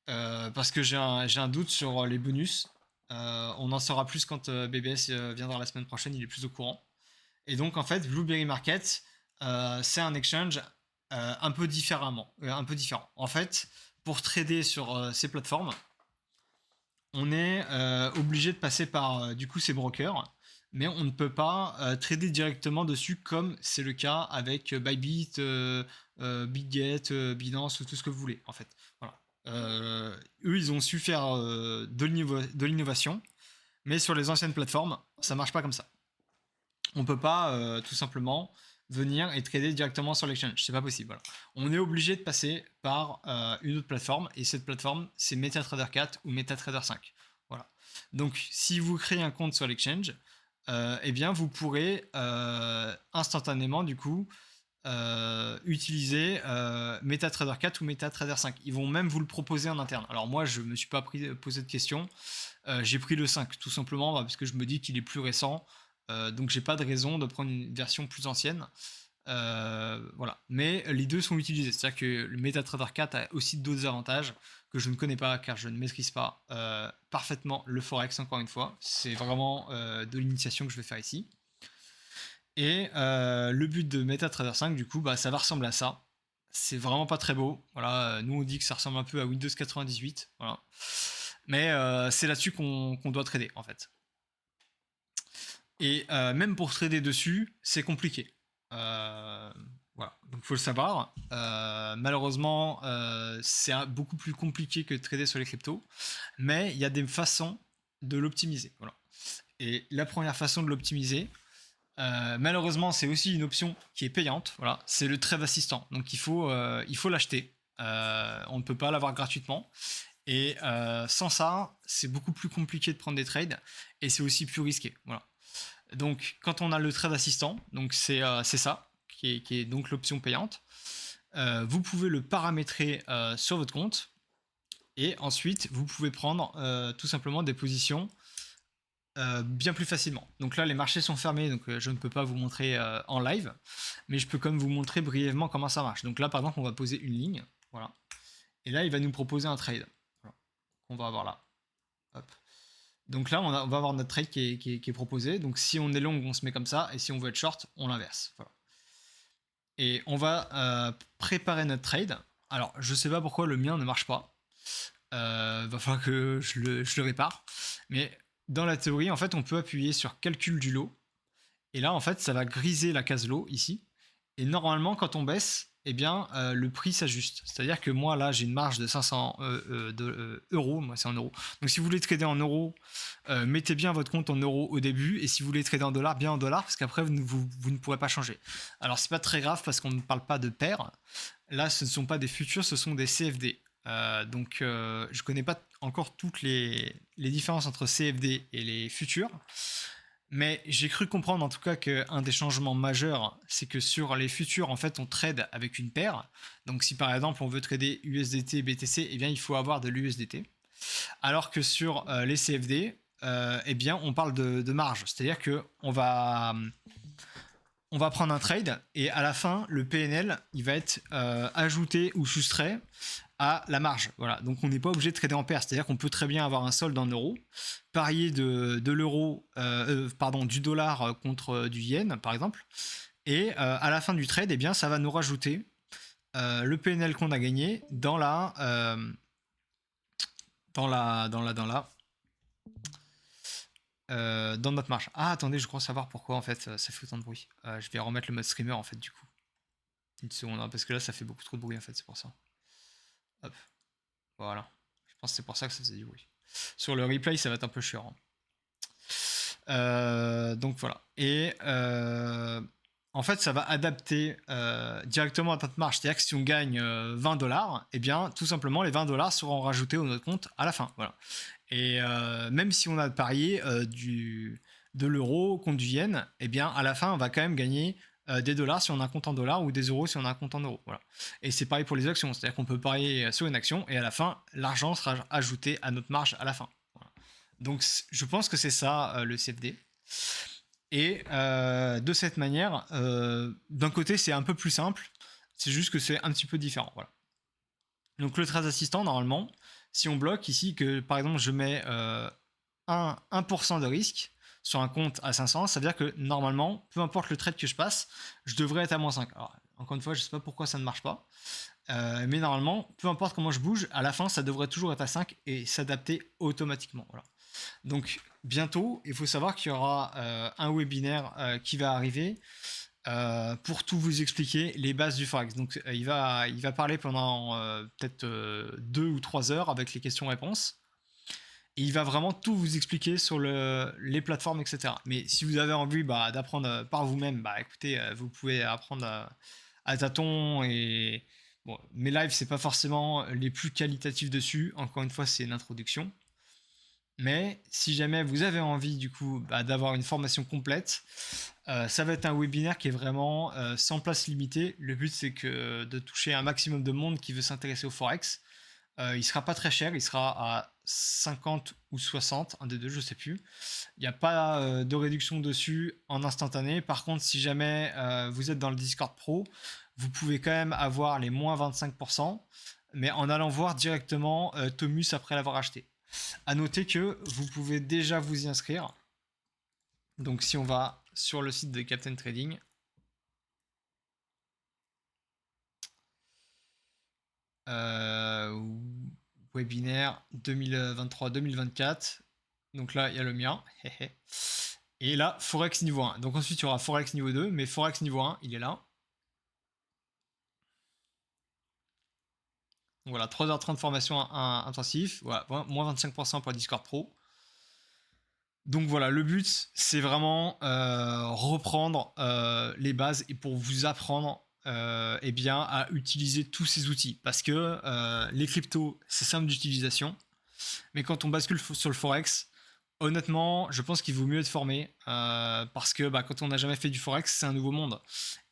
Parce que j'ai un doute sur les bonus. On en saura plus quand BBS viendra la semaine prochaine, il est plus au courant. Et donc en fait, Blueberry Market, c'est un exchange un peu différemment, un peu différent. En fait, pour trader sur ces plateformes, on est obligé de passer par du coup ces brokers, mais on ne peut pas trader directement dessus comme c'est le cas avec Bybit, BitGet, Binance ou tout ce que vous voulez en fait. Voilà. Eux, ils ont su faire de l'innovation, mais sur les anciennes plateformes, ça marche pas comme ça. On peut pas tout simplement venir et trader directement sur l'exchange, c'est pas possible. Voilà. On est obligé de passer par une autre plateforme, et cette plateforme, c'est MetaTrader 4 ou MetaTrader 5. Voilà. Donc, si vous créez un compte sur l'exchange, eh bien, vous pourrez instantanément, du coup, utiliser MetaTrader 4 ou MetaTrader 5. Ils vont même vous le proposer en interne. Alors moi, je me suis pas posé de questions. J'ai pris le 5 tout simplement parce que je me dis qu'il est plus récent. Donc j'ai pas de raison de prendre une version plus ancienne. Voilà. Mais les deux sont utilisés. C'est-à-dire que le MetaTrader 4 a aussi d'autres avantages que je ne connais pas car je ne maîtrise pas parfaitement le Forex, encore une fois. C'est vraiment de l'initiation que je vais faire ici. Et le but de MetaTrader 5, du coup, bah, ça va ressembler à ça. C'est vraiment pas très beau. Voilà, nous on dit que ça ressemble un peu à Windows 98. Voilà. Mais c'est là-dessus qu'on doit trader en fait. Et même pour trader dessus, c'est compliqué. Voilà, donc faut le savoir. Malheureusement, c'est beaucoup plus compliqué que de trader sur les cryptos, mais il y a des façons de l'optimiser. Voilà. Et la première façon de l'optimiser, malheureusement, c'est aussi une option qui est payante. Voilà, c'est le trade assistant. Donc il faut l'acheter. On ne peut pas l'avoir gratuitement. Et sans ça, c'est beaucoup plus compliqué de prendre des trades et c'est aussi plus risqué. Voilà. Donc quand on a le trade assistant, donc c'est ça qui est donc l'option payante. Vous pouvez le paramétrer sur votre compte et ensuite vous pouvez prendre tout simplement des positions bien plus facilement. Donc là, les marchés sont fermés, donc je ne peux pas vous montrer en live, mais je peux quand même vous montrer brièvement comment ça marche. Donc là, par exemple, on va poser une ligne, voilà, et là, il va nous proposer un trade, voilà, qu'on va avoir là. Hop. Donc là, on va avoir notre trade qui est proposé. Donc si on est long, on se met comme ça, et si on veut être short, on l'inverse. Voilà. Et on va préparer notre trade. Alors, je sais pas pourquoi le mien ne marche pas. Va falloir que je le répare. Mais dans la théorie, en fait, on peut appuyer sur calcul du lot. Et là, en fait, ça va griser la case lot ici. Et normalement, quand on baisse, eh bien, le prix s'ajuste. C'est-à-dire que moi, là, j'ai une marge de 500 euros. Moi, c'est en euros. Donc, si vous voulez trader en euros, mettez bien votre compte en euros au début. Et si vous voulez trader en dollars, bien en dollars, parce qu'après, vous ne pourrez pas changer. Alors, c'est pas très grave parce qu'on ne parle pas de paires. Là, ce ne sont pas des futurs, ce sont des CFD. Donc, je connais pas encore toutes les différences entre CFD et les futurs. Mais j'ai cru comprendre en tout cas qu'un des changements majeurs, c'est que sur les futurs, en fait, on trade avec une paire. Donc si par exemple on veut trader USDT, BTC, eh bien il faut avoir de l'USDT. Alors que sur les CFD, eh bien on parle de marge. C'est-à-dire qu'on va prendre un trade et à la fin, le PNL, il va être ajouté ou soustrait à la marge. Voilà. Donc on n'est pas obligé de trader en paire. C'est-à-dire qu'on peut très bien avoir un solde en euros, parier de l'euro, du dollar contre du yen, par exemple. Et à la fin du trade, eh bien, ça va nous rajouter le PNL qu'on a gagné dans dans notre marge. Ah, attendez, je crois savoir pourquoi en fait ça fait autant de bruit. Je vais remettre le mode streamer en fait du coup. Une seconde, hein, parce que là ça fait beaucoup trop de bruit en fait, c'est pour ça. Hop, voilà. Je pense que c'est pour ça que ça faisait du bruit. Sur le replay, ça va être un peu chiant. Donc voilà. Et en fait, ça va adapter directement à notre marge. C'est-à-dire que si on gagne 20 dollars, eh bien, tout simplement, les 20 dollars seront rajoutés au notre compte à la fin. Voilà. Et même si on a parié de l'euro contre du yen, eh bien, à la fin, on va quand même gagner des dollars si on a un compte en dollars ou des euros si on a un compte en euros. Voilà. Et c'est pareil pour les actions. C'est-à-dire qu'on peut parier sur une action et à la fin, l'argent sera ajouté à notre marge à la fin. Voilà. Donc, je pense que c'est ça le CFD. Et de cette manière, d'un côté, c'est un peu plus simple. C'est juste que c'est un petit peu différent. Voilà. Donc, le trade assistant, normalement, si on bloque ici, que par exemple, je mets 1% de risque sur un compte à 500, ça veut dire que normalement, peu importe le trade que je passe, je devrais être à moins 5. Alors, encore une fois, je ne sais pas pourquoi ça ne marche pas. Mais normalement, peu importe comment je bouge, à la fin, ça devrait toujours être à 5 et s'adapter automatiquement. Voilà. Donc, bientôt, il faut savoir qu'il y aura un webinaire qui va arriver pour tout vous expliquer les bases du Forex. Donc, il va parler pendant peut-être 2 ou 3 heures avec les questions-réponses. Et il va vraiment tout vous expliquer sur les plateformes, etc. Mais si vous avez envie d'apprendre par vous-même, écoutez, vous pouvez apprendre à tâtons. Et bon, mes lives, c'est pas forcément les plus qualitatifs dessus. Encore une fois, c'est une introduction. Mais si jamais vous avez envie du coup d'avoir une formation complète, ça va être un webinaire qui est vraiment sans place limitée. Le but c'est que de toucher un maximum de monde qui veut s'intéresser au Forex. Il sera pas très cher, il sera à 50 ou 60, un des deux, je sais plus. Il n'y a pas de réduction dessus en instantané. Par contre, si jamais vous êtes dans le Discord Pro, vous pouvez quand même avoir les moins 25%, mais en allant voir directement Thomus après l'avoir acheté. À noter que vous pouvez déjà vous y inscrire. Donc si on va sur le site de Captain Trading, webinaire 2023-2024. Donc là, il y a le mien. Et là, Forex niveau 1. Donc ensuite, il y aura Forex niveau 2, mais Forex niveau 1, il est là. Donc voilà, 3h30 formation intensif. Voilà, moins 25% pour Discord Pro. Donc voilà, le but, c'est vraiment reprendre les bases et pour vous apprendre eh bien, à utiliser tous ces outils. Parce que les cryptos, c'est simple d'utilisation. Mais quand on bascule sur le Forex, honnêtement, je pense qu'il vaut mieux être formé parce que quand on n'a jamais fait du Forex, c'est un nouveau monde.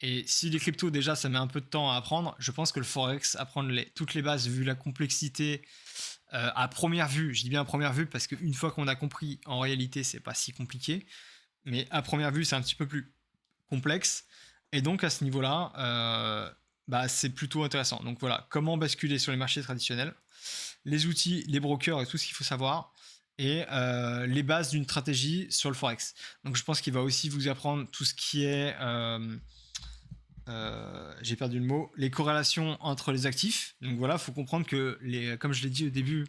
Et si les cryptos, déjà, ça met un peu de temps à apprendre, je pense que le Forex, apprendre toutes les bases, vu la complexité, à première vue, je dis bien à première vue parce qu'une fois qu'on a compris, en réalité, c'est pas si compliqué. Mais à première vue, c'est un petit peu plus complexe. Et donc, à ce niveau-là, c'est plutôt intéressant. Donc voilà, comment basculer sur les marchés traditionnels, les outils, les brokers et tout ce qu'il faut savoir, et les bases d'une stratégie sur le Forex. Donc je pense qu'il va aussi vous apprendre tout ce qui est... j'ai perdu le mot, les corrélations entre les actifs. Donc voilà, il faut comprendre que, comme je l'ai dit au début,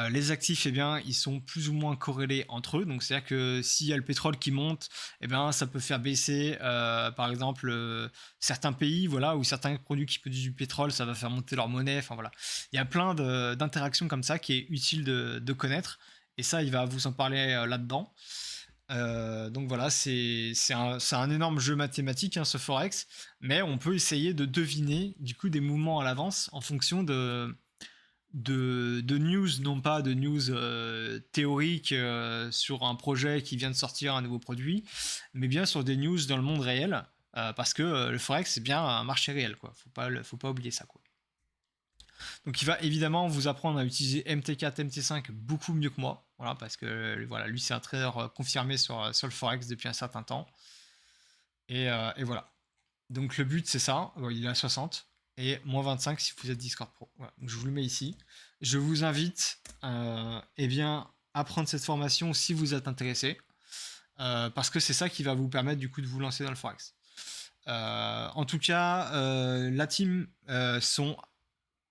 les actifs, eh bien, ils sont plus ou moins corrélés entre eux. Donc c'est-à-dire que s'il y a le pétrole qui monte, eh bien, ça peut faire baisser, par exemple, certains pays, voilà, ou certains produits qui produisent du pétrole, ça va faire monter leur monnaie. Enfin voilà, il y a plein d'interactions comme ça qui est utile de connaître. Et ça, il va vous en parler là-dedans. Donc voilà, c'est un énorme jeu mathématique, ce Forex, mais on peut essayer de deviner du coup des mouvements à l'avance en fonction de news, non pas de news théoriques sur un projet qui vient de sortir un nouveau produit, mais bien sur des news dans le monde réel, parce que le Forex c'est bien un marché réel, quoi. Faut pas oublier ça, quoi. Donc il va évidemment vous apprendre à utiliser MT4, MT5 beaucoup mieux que moi, voilà, parce que voilà, lui c'est un trader confirmé sur le Forex depuis un certain temps. Et voilà. Donc le but c'est ça, il est à 60 et moins 25 si vous êtes Discord Pro. Voilà. Donc je vous le mets ici. Je vous invite eh bien, à prendre cette formation si vous êtes intéressé, parce que c'est ça qui va vous permettre du coup de vous lancer dans le Forex. En tout cas, la team sont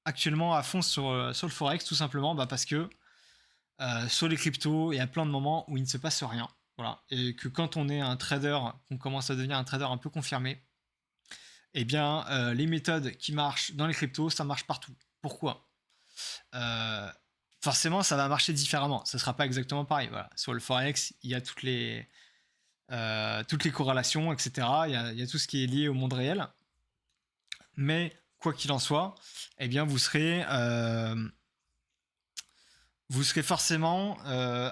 actuellement à fond sur le Forex, tout simplement parce que sur les cryptos, il y a plein de moments où il ne se passe rien. Voilà. Et que quand on est un trader, qu'on commence à devenir un trader un peu confirmé, eh bien, les méthodes qui marchent dans les cryptos, ça marche partout. Pourquoi Forcément, ça va marcher différemment. Ça ne sera pas exactement pareil. Voilà. Sur le Forex, il y a toutes les corrélations, etc. Il y a tout ce qui est lié au monde réel. Mais quoi qu'il en soit, eh bien, vous serez forcément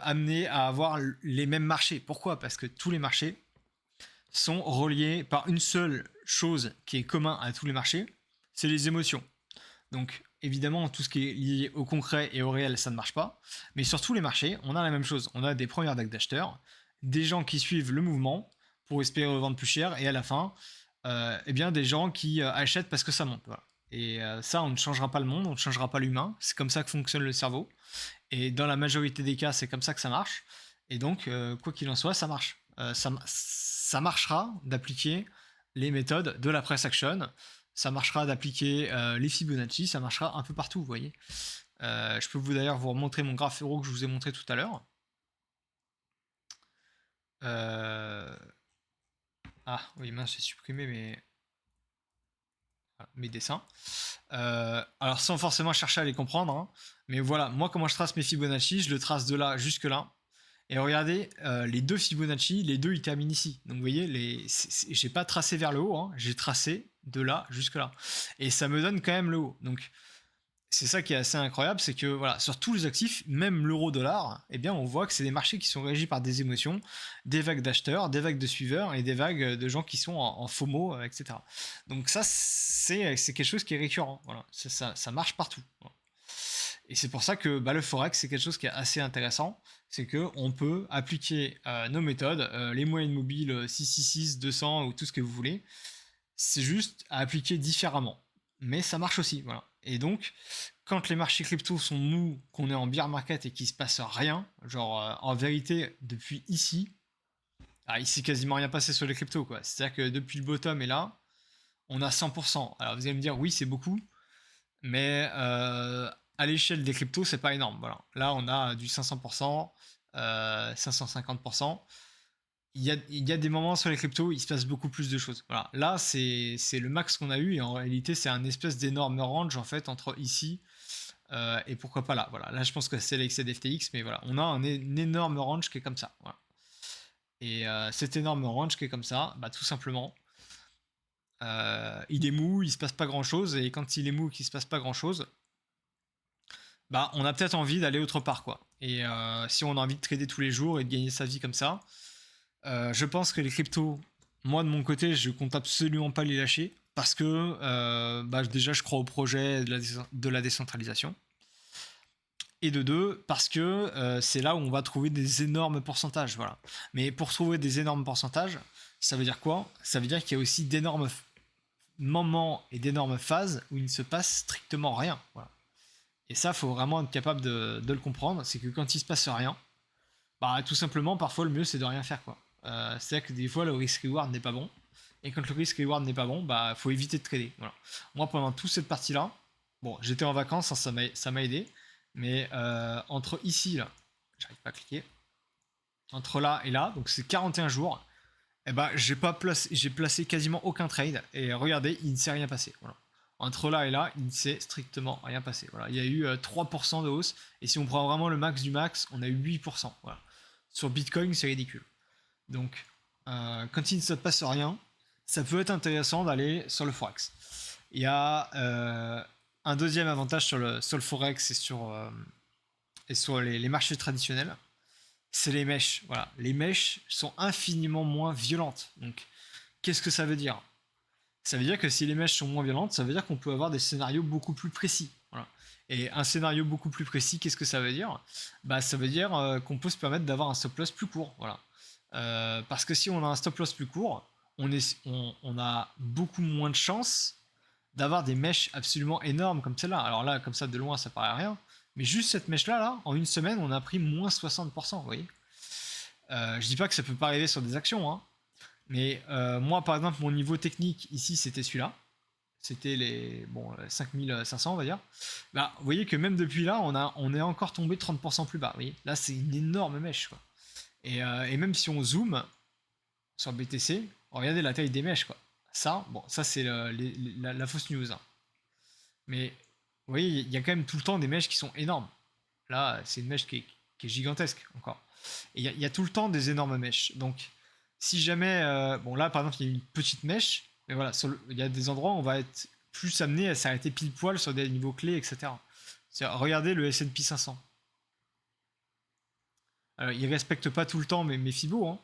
amené à avoir les mêmes marchés. Pourquoi ? Parce que tous les marchés sont reliés par une seule chose qui est commun à tous les marchés, c'est les émotions. Donc évidemment, tout ce qui est lié au concret et au réel, ça ne marche pas. Mais sur tous les marchés, on a la même chose. On a des premières vagues d'acheteurs, des gens qui suivent le mouvement pour espérer revendre plus cher, et à la fin, eh bien, des gens qui achètent parce que ça monte. Voilà. Et ça, on ne changera pas le monde, on ne changera pas l'humain. C'est comme ça que fonctionne le cerveau. Et dans la majorité des cas, c'est comme ça que ça marche. Et donc, quoi qu'il en soit, ça marche. Ça marchera d'appliquer les méthodes de la price action. Ça marchera d'appliquer les Fibonacci. Ça marchera un peu partout, vous voyez. Je peux d'ailleurs vous remontrer mon graphe euro que je vous ai montré tout à l'heure. Ah oui, mince, j'ai supprimé mes dessins. Alors sans forcément chercher à les comprendre, hein, mais voilà, moi comment je trace mes Fibonacci, je le trace de là jusque là. Et regardez, les deux Fibonacci, les deux ils terminent ici. Donc vous voyez, j'ai pas tracé vers le haut, hein, j'ai tracé de là jusque là. Et ça me donne quand même le haut. Donc c'est ça qui est assez incroyable, c'est que voilà, sur tous les actifs, même l'euro-dollar, eh bien, on voit que c'est des marchés qui sont régis par des émotions, des vagues d'acheteurs, des vagues de suiveurs et des vagues de gens qui sont en FOMO, etc. Donc ça, c'est quelque chose qui est récurrent. Voilà. Ça marche partout. Voilà. Et c'est pour ça que bah, le forex, c'est quelque chose qui est assez intéressant. C'est qu'on peut appliquer nos méthodes, les moyennes mobiles 666, 200 ou tout ce que vous voulez. C'est juste à appliquer différemment. Mais ça marche aussi. Voilà. Et donc, quand les marchés crypto sont mous, qu'on est en bear market et qu'il se passe rien, genre en vérité, depuis ici, il s'est quasiment rien passé sur les cryptos. Quoi. C'est-à-dire que depuis le bottom et là, on a 100%. Alors vous allez me dire, oui, c'est beaucoup, mais à l'échelle des cryptos, c'est pas énorme. Voilà. Là, on a du 500%, 550%. Il y a des moments sur les cryptos, il se passe beaucoup plus de choses. Voilà. Là, c'est le max qu'on a eu, et en réalité, c'est un espèce d'énorme range en fait entre ici et pourquoi pas là. Voilà. Là, je pense que c'est l'excès d'FTX, mais voilà, on a un énorme range qui est comme ça. Voilà. Et cet énorme range qui est comme ça, bah, tout simplement, il est mou, il se passe pas grand chose, et quand il est mou, qu'il se passe pas grand chose, bah, on a peut-être envie d'aller autre part, quoi. Et si on a envie de trader tous les jours et de gagner sa vie comme ça, je pense que les cryptos, moi de mon côté, je compte absolument pas les lâcher parce que bah, déjà je crois au projet de la décentralisation. Et de deux, parce que c'est là où on va trouver des énormes pourcentages. Voilà. Mais pour trouver des énormes pourcentages, ça veut dire quoi? Ça veut dire qu'il y a aussi d'énormes moments et d'énormes phases où il ne se passe strictement rien. Voilà. Et ça, il faut vraiment être capable de le comprendre. C'est que quand il se passe rien, bah, tout simplement, parfois le mieux c'est de rien faire, quoi. C'est-à-dire que des fois le risk reward n'est pas bon. Et quand le risk reward n'est pas bon, bah faut éviter de trader. Voilà. Moi pendant toute cette partie-là, bon, j'étais en vacances, hein, ça m'a aidé. Mais entre ici, là, j'arrive pas à cliquer, entre là et là, donc c'est 41 jours, et bah j'ai placé quasiment aucun trade. Et regardez, il ne s'est rien passé. Voilà. Entre là et là, il ne s'est strictement rien passé. Voilà. Il y a eu 3% de hausse. Et si on prend vraiment le max du max, on a eu 8%. Voilà. Sur Bitcoin, c'est ridicule. Donc, quand il ne se passe rien, ça peut être intéressant d'aller sur le Forex. Il y a un deuxième avantage sur le Forex et sur les marchés traditionnels, c'est les mèches. Voilà. Les mèches sont infiniment moins violentes. Donc, qu'est-ce que ça veut dire? Ça veut dire que si les mèches sont moins violentes, ça veut dire qu'on peut avoir des scénarios beaucoup plus précis. Voilà. Et un scénario beaucoup plus précis, qu'est-ce que ça veut dire? Bah, ça veut dire qu'on peut se permettre d'avoir un stop loss plus court. Voilà. Parce que si on a un stop loss plus court, on a beaucoup moins de chances d'avoir des mèches absolument énormes comme celle-là. Alors là, comme ça, de loin, ça paraît rien. Mais juste cette mèche-là, là, en une semaine, on a pris moins 60%. Vous voyez, je dis pas que ça peut pas arriver sur des actions, hein, mais moi, par exemple, mon niveau technique ici, c'était celui-là. C'était les 5500, on va dire. Bah, vous voyez que même depuis là, on est encore tombé 30% plus bas. Vous voyez, là, c'est une énorme mèche, quoi. Et même si on zoome sur BTC, regardez la taille des mèches, quoi. Ça, bon, ça c'est la fausse news, hein. Mais vous voyez, il y a quand même tout le temps des mèches qui sont énormes. Là, c'est une mèche qui est gigantesque encore. Et il y a tout le temps des énormes mèches. Donc, si jamais, bon là par exemple, il y a une petite mèche, mais voilà, il y a des endroits où on va être plus amené à s'arrêter pile poil sur des niveaux clés, etc. Regardez le S&P 500. Alors, il respecte pas tout le temps mes Fibo, hein.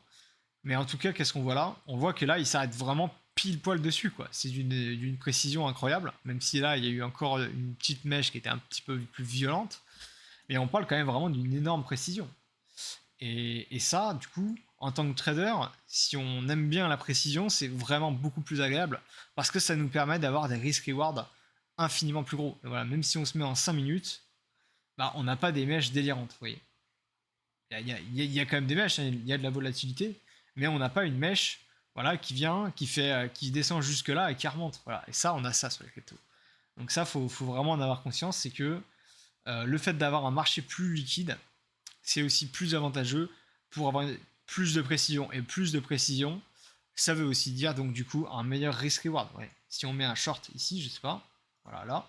Mais en tout cas, qu'est-ce qu'on voit là? On voit que là, il s'arrête vraiment pile poil dessus, quoi. C'est d'une précision incroyable, même si là, il y a eu encore une petite mèche qui était un petit peu plus violente. Mais on parle quand même vraiment d'une énorme précision. Et ça, du coup, en tant que trader, si on aime bien la précision, c'est vraiment beaucoup plus agréable parce que ça nous permet d'avoir des risk-reward infiniment plus gros. Et voilà, même si on se met en 5 minutes, bah, on n'a pas des mèches délirantes, vous voyez. Il y a quand même des mèches, hein, il y a de la volatilité, mais on n'a pas une mèche, voilà, qui vient, qui descend jusque là et qui remonte. Voilà. Et ça, on a ça sur les cryptos. Donc ça, faut vraiment en avoir conscience, c'est que le fait d'avoir un marché plus liquide, c'est aussi plus avantageux pour avoir plus de précision. Et plus de précision, ça veut aussi dire donc du coup un meilleur risk-reward. Ouais. Si on met un short ici, je sais pas, voilà là,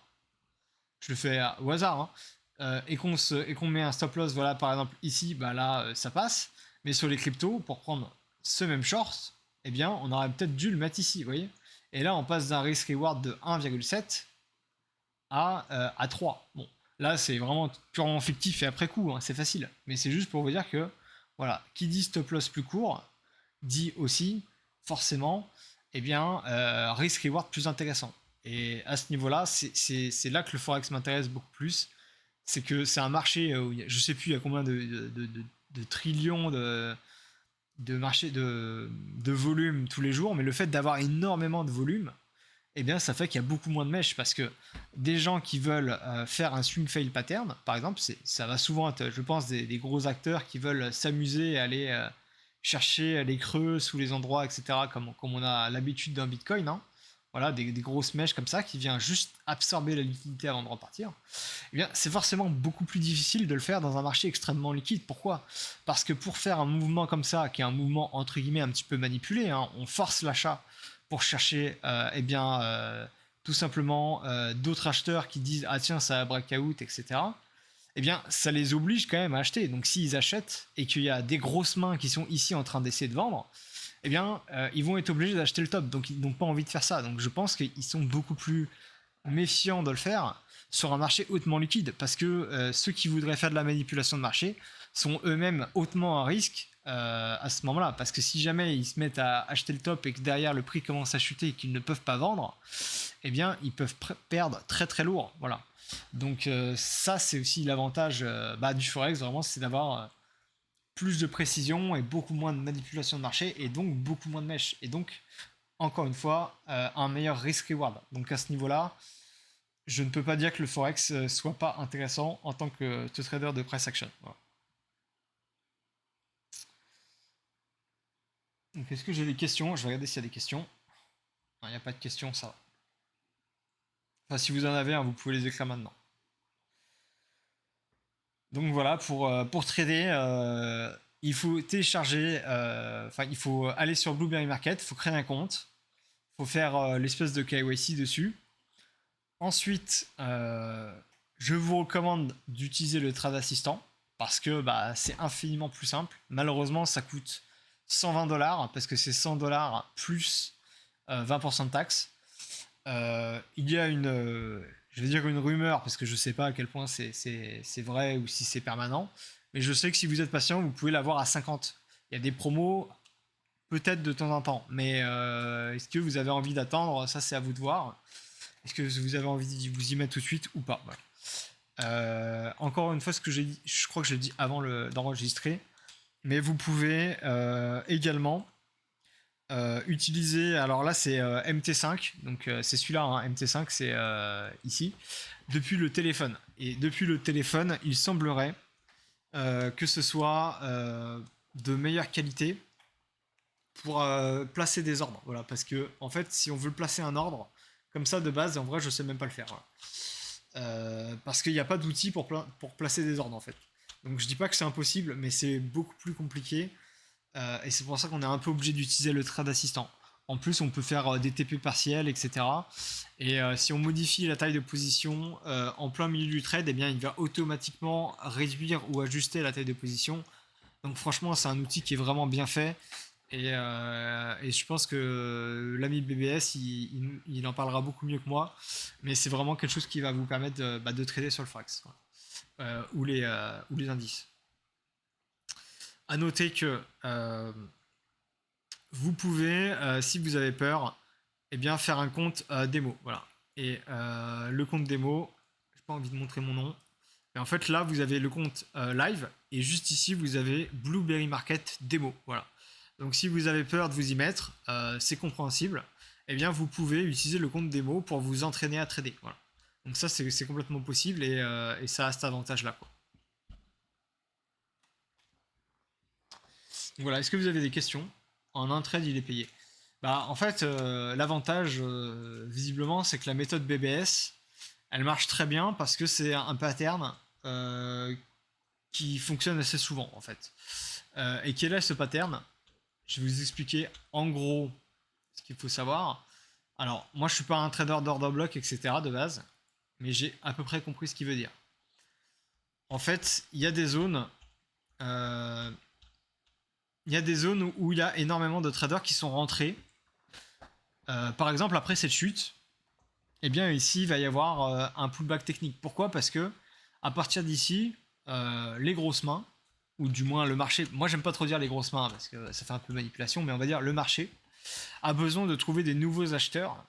je le fais au hasard, hein, et qu'on met un stop loss, voilà par exemple ici, bah là ça passe. Mais sur les cryptos, pour prendre ce même short, eh bien on aurait peut-être dû le mettre ici, vous voyez. Et là on passe d'un risk-reward de 1,7 à 3. Bon, là, c'est vraiment purement fictif et après coup, hein, c'est facile. Mais c'est juste pour vous dire que, voilà, qui dit stop loss plus court, dit aussi, forcément, eh bien, risk-reward plus intéressant. Et à ce niveau-là, c'est là que le Forex m'intéresse beaucoup plus. C'est que c'est un marché où je sais plus il y a combien de trillions de marché de volume tous les jours, mais le fait d'avoir énormément de volume, eh bien, ça fait qu'il y a beaucoup moins de mèches parce que des gens qui veulent faire un swing fail pattern, par exemple, ça va souvent être, je pense, des gros acteurs qui veulent s'amuser à aller chercher les creux sous les endroits, etc., comme on a l'habitude d'un Bitcoin. Hein. Voilà, des grosses mèches comme ça qui viennent juste absorber la liquidité avant de repartir. Eh bien, c'est forcément beaucoup plus difficile de le faire dans un marché extrêmement liquide. Pourquoi? Parce que pour faire un mouvement comme ça, qui est un mouvement entre guillemets un petit peu manipulé, hein, on force l'achat pour chercher eh bien, tout simplement d'autres acheteurs qui disent ah tiens ça a breakout, etc. Eh bien ça les oblige quand même à acheter. Donc s'ils achètent et qu'il y a des grosses mains qui sont ici en train d'essayer de vendre, eh bien ils vont être obligés d'acheter le top. Donc ils n'ont pas envie de faire ça. Donc je pense qu'ils sont beaucoup plus méfiants de le faire sur un marché hautement liquide parce que ceux qui voudraient faire de la manipulation de marché sont eux-mêmes hautement à risque à ce moment-là. Parce que si jamais ils se mettent à acheter le top et que derrière le prix commence à chuter et qu'ils ne peuvent pas vendre, eh bien ils peuvent perdre très très lourd. Voilà. Donc ça c'est aussi l'avantage du Forex, vraiment, c'est d'avoir plus de précision et beaucoup moins de manipulation de marché et donc beaucoup moins de mèches. Et donc, encore une fois, un meilleur risk-reward. Donc à ce niveau-là, je ne peux pas dire que le Forex soit pas intéressant en tant que trader de price action. Voilà. Donc est-ce que j'ai des questions? Je vais regarder s'il y a des questions. Il n'y a pas de questions, ça va. Enfin, si vous en avez, hein, vous pouvez les écrire maintenant. Donc voilà, pour trader, il faut télécharger, il faut aller sur Blueberry Market, il faut créer un compte, il faut faire l'espèce de KYC dessus. Ensuite, je vous recommande d'utiliser le Trade Assistant parce que c'est infiniment plus simple. Malheureusement, ça coûte 120$ parce que c'est 100$ plus 20% de taxes. Il y a je vais dire une rumeur parce que je sais pas à quel point c'est vrai ou si c'est permanent, mais je sais que si vous êtes patient, vous pouvez l'avoir à 50. Il y a des promos peut-être de temps en temps, mais est-ce que vous avez envie d'attendre? Ça, c'est à vous de voir. Est-ce que vous avez envie de vous y mettre tout de suite ou pas? Voilà. Encore une fois, ce que j'ai dit, je crois que je l'ai dit avant d'enregistrer, mais vous pouvez également utiliser, alors là c'est MT5, donc c'est celui-là, hein, MT5 c'est ici, depuis le téléphone. Et depuis le téléphone, il semblerait que ce soit de meilleure qualité pour placer des ordres. Voilà, parce que en fait, si on veut placer un ordre, comme ça de base, en vrai, je sais même pas le faire. Voilà. Parce qu'il n'y a pas d'outil pour placer des ordres en fait. Donc je dis pas que c'est impossible, mais c'est beaucoup plus compliqué. Et c'est pour ça qu'on est un peu obligé d'utiliser le trade assistant. En plus, on peut faire des TP partiels, etc. Et si on modifie la taille de position en plein milieu du trade, eh bien, il va automatiquement réduire ou ajuster la taille de position. Donc franchement, c'est un outil qui est vraiment bien fait. Et je pense que l'ami BBS, il en parlera beaucoup mieux que moi. Mais c'est vraiment quelque chose qui va vous permettre de trader sur le Forex. Ou les indices. À noter que vous pouvez, si vous avez peur, eh bien faire un compte démo. Voilà. Et le compte démo, j'ai pas envie de montrer mon nom. Mais en fait, là, vous avez le compte live. Et juste ici, vous avez Blueberry Market démo. Voilà. Donc, si vous avez peur de vous y mettre, c'est compréhensible. Eh bien, vous pouvez utiliser le compte démo pour vous entraîner à trader. Voilà. Donc, ça, c'est complètement possible et ça a cet avantage-là. Voilà, est-ce que vous avez des questions? En un trade, il est payé. En fait, l'avantage, visiblement, c'est que la méthode BBS, elle marche très bien parce que c'est un pattern qui fonctionne assez souvent, en fait. Et quel est ce pattern? Je vais vous expliquer en gros ce qu'il faut savoir. Alors, moi, je suis pas un trader d'order block, etc. de base, mais j'ai à peu près compris ce qu'il veut dire. En fait, il y a des zones... il y a des zones où il y a énormément de traders qui sont rentrés. Par exemple, après cette chute, eh bien ici il va y avoir un pullback technique. Pourquoi? Parce que à partir d'ici, les grosses mains, ou du moins le marché, moi j'aime pas trop dire les grosses mains parce que ça fait un peu manipulation, mais on va dire le marché a besoin de trouver des nouveaux acheteurs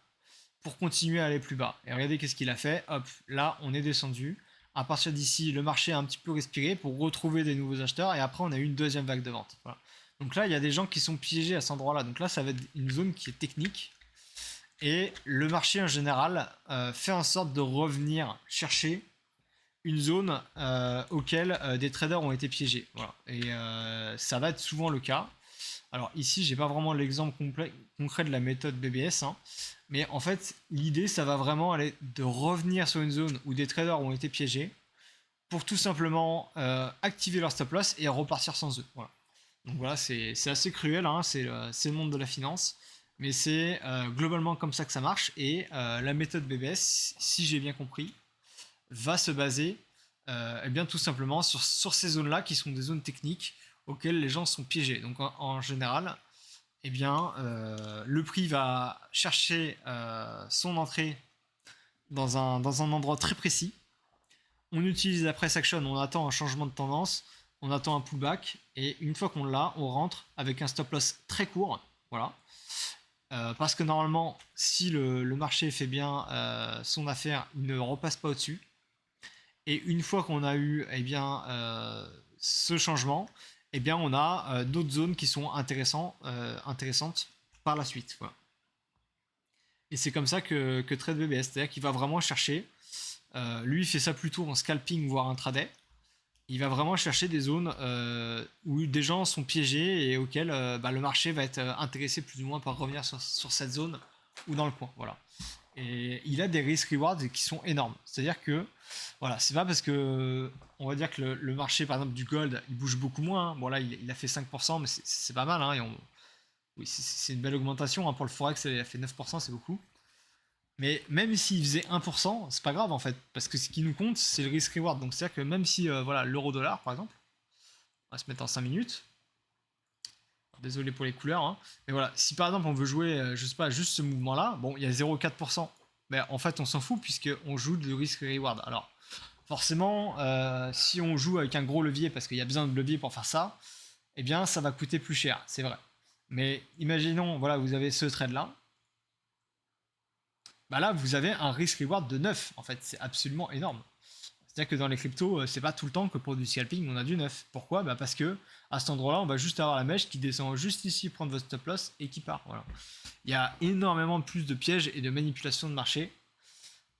pour continuer à aller plus bas. Et regardez qu'est-ce qu'il a fait. Hop, là on est descendu. À partir d'ici, le marché a un petit peu respiré pour retrouver des nouveaux acheteurs et après on a eu une deuxième vague de vente. Voilà. Donc là, il y a des gens qui sont piégés à cet endroit-là. Donc là, ça va être une zone qui est technique. Et le marché en général fait en sorte de revenir chercher une zone auquel des traders ont été piégés. Voilà. Et ça va être souvent le cas. Alors ici, j'ai pas vraiment l'exemple concret de la méthode BBS, hein, mais en fait, l'idée, ça va vraiment aller de revenir sur une zone où des traders ont été piégés pour tout simplement activer leur stop loss et repartir sans eux. Voilà. Donc voilà, c'est assez cruel, hein, c'est le monde de la finance, mais c'est globalement comme ça que ça marche. Et la méthode BBS, si j'ai bien compris, va se baser eh bien, tout simplement sur ces zones-là qui sont des zones techniques auxquelles les gens sont piégés. Donc en général, eh bien, le prix va chercher son entrée dans un endroit très précis. On utilise la price action, on attend un changement de tendance, on attend un pullback, et une fois qu'on l'a, on rentre avec un stop loss très court. Voilà. Parce que normalement, si le marché fait bien son affaire, il ne repasse pas au-dessus. Et une fois qu'on a eu eh bien, ce changement, eh bien, on a d'autres zones qui sont intéressantes par la suite. Voilà. Et c'est comme ça que trade BBS, c'est-à-dire qu'il va vraiment chercher, lui il fait ça plutôt en scalping voire intraday, il va vraiment chercher des zones où des gens sont piégés et auxquels le marché va être intéressé plus ou moins par revenir sur cette zone ou dans le coin. Voilà. Et il a des risk rewards qui sont énormes. C'est-à-dire que voilà, c'est pas parce que on va dire que le marché par exemple du gold il bouge beaucoup moins. Hein. Bon là il a fait 5%, mais c'est pas mal. Hein, et oui, c'est une belle augmentation. Hein. Pour le Forex, il a fait 9%, c'est beaucoup. Mais même s'il faisait 1%, c'est pas grave en fait. Parce que ce qui nous compte, c'est le risk reward. Donc c'est-à-dire que même si voilà, l'euro-dollar par exemple, on va se mettre en 5 minutes. Désolé pour les couleurs, hein. Mais voilà, si par exemple on veut jouer, je sais pas, juste ce mouvement-là, bon, il y a 0,4%. Mais en fait, on s'en fout puisqu'on joue de risk reward. Alors, forcément, si on joue avec un gros levier, parce qu'il y a besoin de levier pour faire ça, eh bien, ça va coûter plus cher, c'est vrai. Mais imaginons, voilà, vous avez ce trade-là. Bah là, vous avez un risk reward de 9. En fait, c'est absolument énorme. C'est-à-dire que dans les cryptos, c'est pas tout le temps que pour du scalping, on a du 9. Pourquoi? Bah parce que à cet endroit-là, on va juste avoir la mèche qui descend juste ici, prendre votre stop loss et qui part. Voilà. Il y a énormément plus de pièges et de manipulations de marché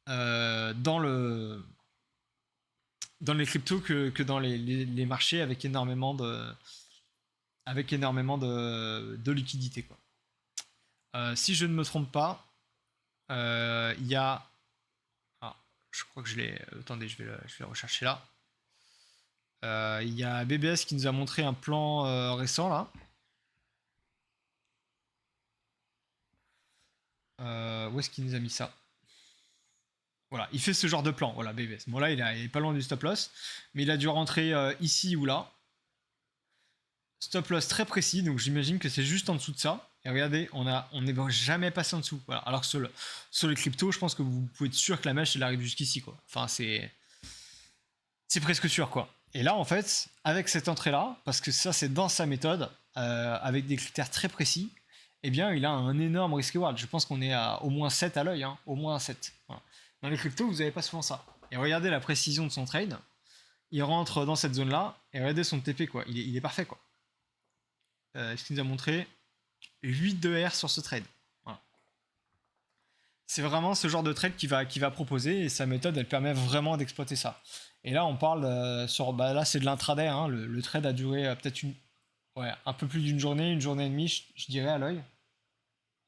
dans les cryptos que dans les marchés avec énormément de liquidité. Quoi. Si je ne me trompe pas, il y a... Ah, je crois que je l'ai... Attendez, je vais le rechercher là. Il y a BBS qui nous a montré un plan récent là. Où est-ce qu'il nous a mis ça? Voilà, il fait ce genre de plan, voilà, BBS. Bon là, il est pas loin du stop loss, mais il a dû rentrer ici ou là. Stop loss très précis, donc j'imagine que c'est juste en dessous de ça. Et regardez, on n'est jamais passé en dessous. Voilà. Alors que sur les cryptos, je pense que vous pouvez être sûr que la mèche, elle arrive jusqu'ici, quoi. Enfin, c'est presque sûr, quoi. Et là, en fait, avec cette entrée-là, parce que ça, c'est dans sa méthode, avec des critères très précis, eh bien, il a un énorme risk reward. Je pense qu'on est à au moins 7 à l'œil, hein, au moins 7. Voilà. Dans les cryptos, vous n'avez pas souvent ça. Et regardez la précision de son trade. Il rentre dans cette zone-là, et regardez son TP, quoi. Il est parfait, quoi. Ce qu'il nous a montré 8 de R sur ce trade. Voilà. C'est vraiment ce genre de trade qu'il va proposer, et sa méthode, elle permet vraiment d'exploiter ça. Et là, on parle là, c'est de l'intraday. Hein, le trade a duré peut-être un peu plus d'une journée, une journée et demie, je dirais à l'œil.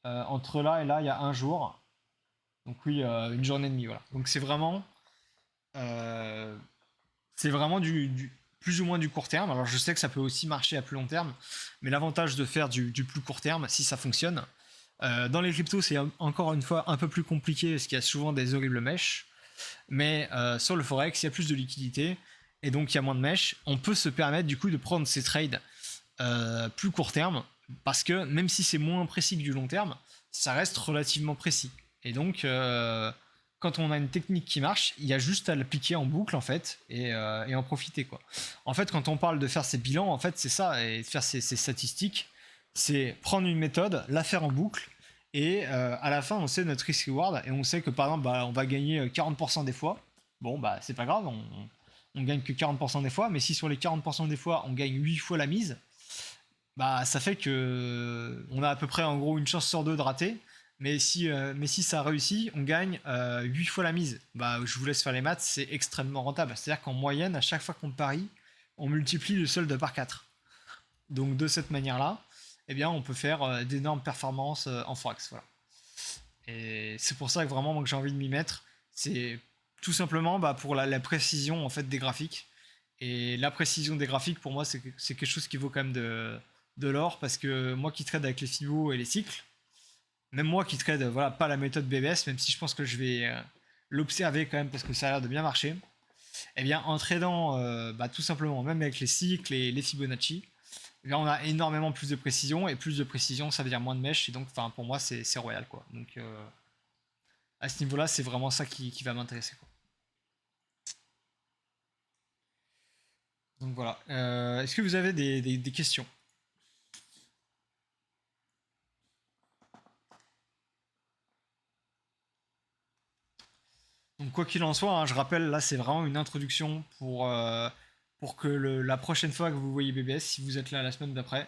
Entre là et là, il y a un jour. Donc oui, une journée et demie, voilà. Donc c'est vraiment du plus ou moins du court terme. Alors je sais que ça peut aussi marcher à plus long terme, mais l'avantage de faire du plus court terme, si ça fonctionne, dans les cryptos, c'est encore une fois un peu plus compliqué parce qu'il y a souvent des horribles mèches. Mais sur le Forex, il y a plus de liquidité et donc il y a moins de mèches. On peut se permettre du coup de prendre ces trades plus court terme parce que même si c'est moins précis que du long terme, ça reste relativement précis. Et donc quand on a une technique qui marche, il y a juste à l'appliquer en boucle en fait et en profiter quoi. En fait, quand on parle de faire ses bilans, en fait, c'est ça et de faire ses statistiques, c'est prendre une méthode, la faire en boucle et à la fin, on sait notre risk reward et on sait que par exemple, on va gagner 40% des fois. Bon, c'est pas grave, on gagne que 40% des fois, mais si sur les 40% des fois, on gagne 8 fois la mise, ça fait que on a à peu près en gros une chance sur deux de rater. Mais si ça réussit, on gagne 8 fois la mise. Je vous laisse faire les maths, c'est extrêmement rentable. C'est-à-dire qu'en moyenne, à chaque fois qu'on parie, on multiplie le solde par 4. Donc de cette manière-là, eh bien, on peut faire d'énormes performances en Forex. Voilà. Et c'est pour ça que vraiment moi, que j'ai envie de m'y mettre. C'est tout simplement pour la précision en fait, des graphiques. Et la précision des graphiques, pour moi, c'est quelque chose qui vaut quand même de l'or. Parce que moi qui trade avec les Fibos et les cycles, même moi qui trade pas la méthode BBS, même si je pense que je vais l'observer quand même parce que ça a l'air de bien marcher, eh bien en tradant tout simplement, même avec les cycles et les Fibonacci, eh bien, on a énormément plus de précision, et plus de précision ça veut dire moins de mèches, et donc pour moi c'est royal quoi. Donc à ce niveau là c'est vraiment ça qui va m'intéresser quoi. Donc voilà. Est-ce que vous avez des questions? Donc quoi qu'il en soit, je rappelle, là c'est vraiment une introduction pour que la prochaine fois que vous voyez BBS, si vous êtes là la semaine d'après,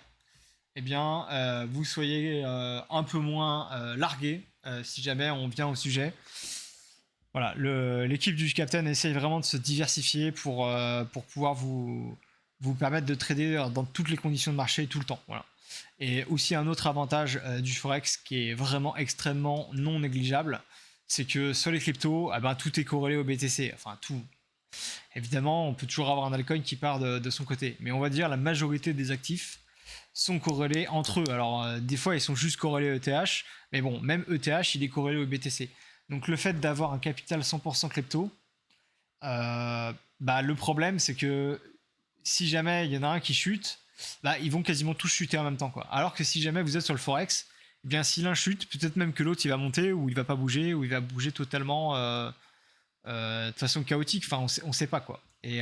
eh bien vous soyez un peu moins largué si jamais on vient au sujet. Voilà, l'équipe du Captain essaye vraiment de se diversifier pour pouvoir vous permettre de trader dans toutes les conditions de marché tout le temps. Voilà. Et aussi un autre avantage du Forex qui est vraiment extrêmement non négligeable, c'est que sur les cryptos, tout est corrélé au BTC. Enfin, tout. Évidemment, on peut toujours avoir un altcoin qui part de son côté. Mais on va dire la majorité des actifs sont corrélés entre eux. Alors, des fois, ils sont juste corrélés au ETH. Mais bon, même ETH, il est corrélé au BTC. Donc, le fait d'avoir un capital 100% crypto, le problème, c'est que si jamais il y en a un qui chute, ils vont quasiment tous chuter en même temps, quoi. Alors que si jamais vous êtes sur le Forex, eh bien si l'un chute, peut-être même que l'autre il va monter, ou il va pas bouger, ou il va bouger totalement de façon chaotique. Enfin, on sait pas quoi. Et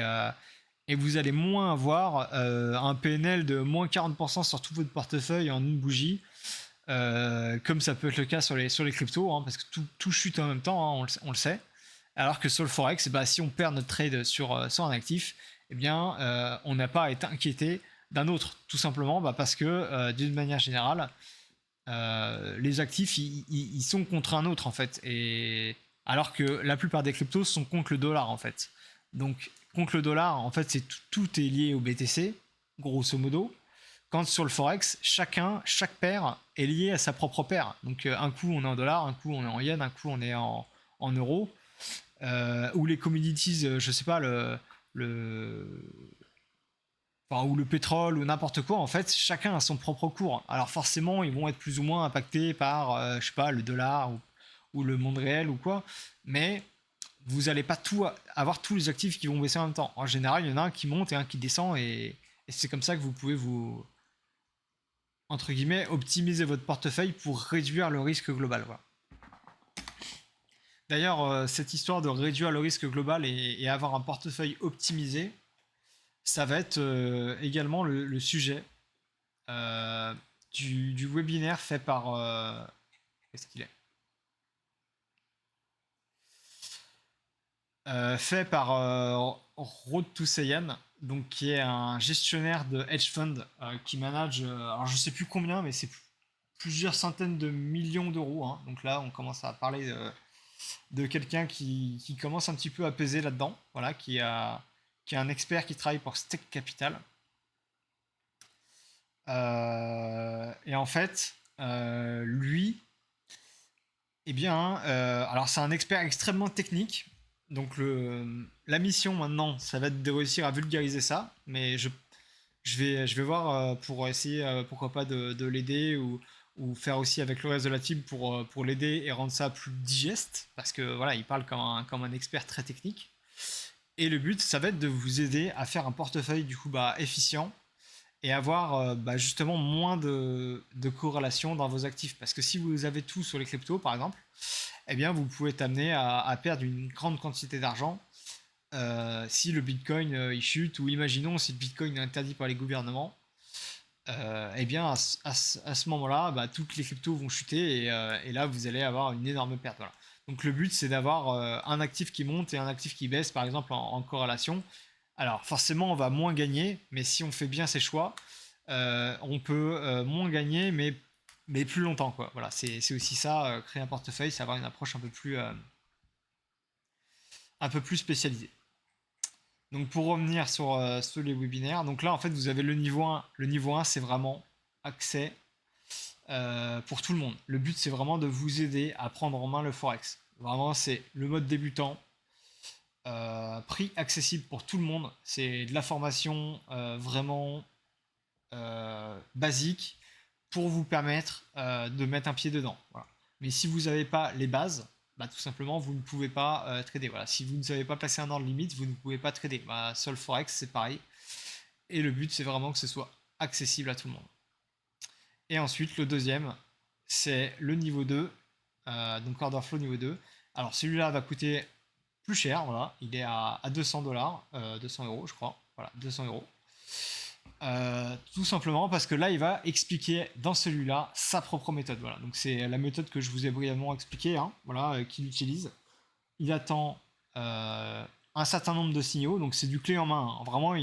vous allez moins avoir un PNL de moins 40% sur tout votre portefeuille en une bougie, comme ça peut être le cas sur les cryptos, parce que tout chute en même temps, on le sait. Alors que sur le Forex, si on perd notre trade sur un actif, eh bien, on n'a pas à être inquiété d'un autre, tout simplement parce que d'une manière générale, les actifs ils sont contre un autre en fait, et alors que la plupart des cryptos sont contre le dollar en fait. Donc contre le dollar, en fait, tout est lié au BTC, grosso modo. Quand sur le Forex, chaque paire est liée à sa propre paire. Donc un coup on est en dollars, un coup on est en yen, un coup on est en euros. Ou les commodities, je sais pas, ou le pétrole ou n'importe quoi, en fait, chacun a son propre cours. Alors forcément, ils vont être plus ou moins impactés par, je sais pas, le dollar ou le monde réel ou quoi, mais vous n'allez pas avoir tous les actifs qui vont baisser en même temps. En général, il y en a un qui monte et un qui descend, et c'est comme ça que vous pouvez vous, entre guillemets, optimiser votre portefeuille pour réduire le risque global. Voilà. D'ailleurs, cette histoire de réduire le risque global et avoir un portefeuille optimisé, ça va être également le sujet du webinaire fait par... qu'est-ce qu'il est fait par Road to Saiyan, donc qui est un gestionnaire de hedge fund qui manage, alors je sais plus combien, mais c'est plusieurs centaines de millions d'euros. Donc là, on commence à parler de quelqu'un qui commence un petit peu à peser là-dedans, voilà, qui est un expert qui travaille pour Stake Capital. Et en fait, lui, eh bien, alors c'est un expert extrêmement technique. Donc la mission maintenant, ça va être de réussir à vulgariser ça, mais je vais voir pour essayer, pourquoi pas, de l'aider, ou faire aussi avec le reste de la team pour l'aider et rendre ça plus digeste, parce que voilà, il parle comme un expert très technique. Et le but, ça va être de vous aider à faire un portefeuille du coup efficient, et avoir justement moins de corrélation dans vos actifs. Parce que si vous avez tout sur les cryptos, par exemple, eh bien vous pouvez être amené à perdre une grande quantité d'argent si le Bitcoin il chute, ou imaginons si le Bitcoin est interdit par les gouvernements, eh bien à ce moment-là, bah, toutes les cryptos vont chuter et là vous allez avoir une énorme perte. Voilà. Donc le but c'est d'avoir un actif qui monte et un actif qui baisse, par exemple en corrélation. Alors forcément on va moins gagner, mais si on fait bien ses choix, on peut moins gagner, mais plus longtemps, quoi. Voilà, c'est aussi ça, créer un portefeuille, c'est avoir une approche un peu plus spécialisée. Donc pour revenir sur les webinaires, donc là en fait vous avez le niveau 1. Le niveau 1 c'est vraiment accès pour tout le monde. Le but c'est vraiment de vous aider à prendre en main le Forex. Vraiment c'est le mode débutant, prix accessible pour tout le monde. C'est de la formation vraiment basique pour vous permettre de mettre un pied dedans. Voilà. Mais si vous n'avez pas les bases, bah, tout simplement, vous ne pouvez pas trader. Voilà. Si vous ne savez pas placer un ordre limite, vous ne pouvez pas trader. Bah, Sol Forex, c'est pareil. Et le but, c'est vraiment que ce soit accessible à tout le monde. Et ensuite, le deuxième, c'est le niveau 2, donc Order Flow niveau 2. Alors, celui-là va coûter plus cher, voilà. Il est à 200 dollars, 200 euros, je crois. Voilà, 200 euros. Tout simplement parce que là, il va expliquer dans celui-là sa propre méthode. Voilà. Donc c'est la méthode que je vous ai brièvement expliquée, hein, voilà, qu'il utilise. Il attend un certain nombre de signaux, donc c'est du clé en main. Hein. Vraiment,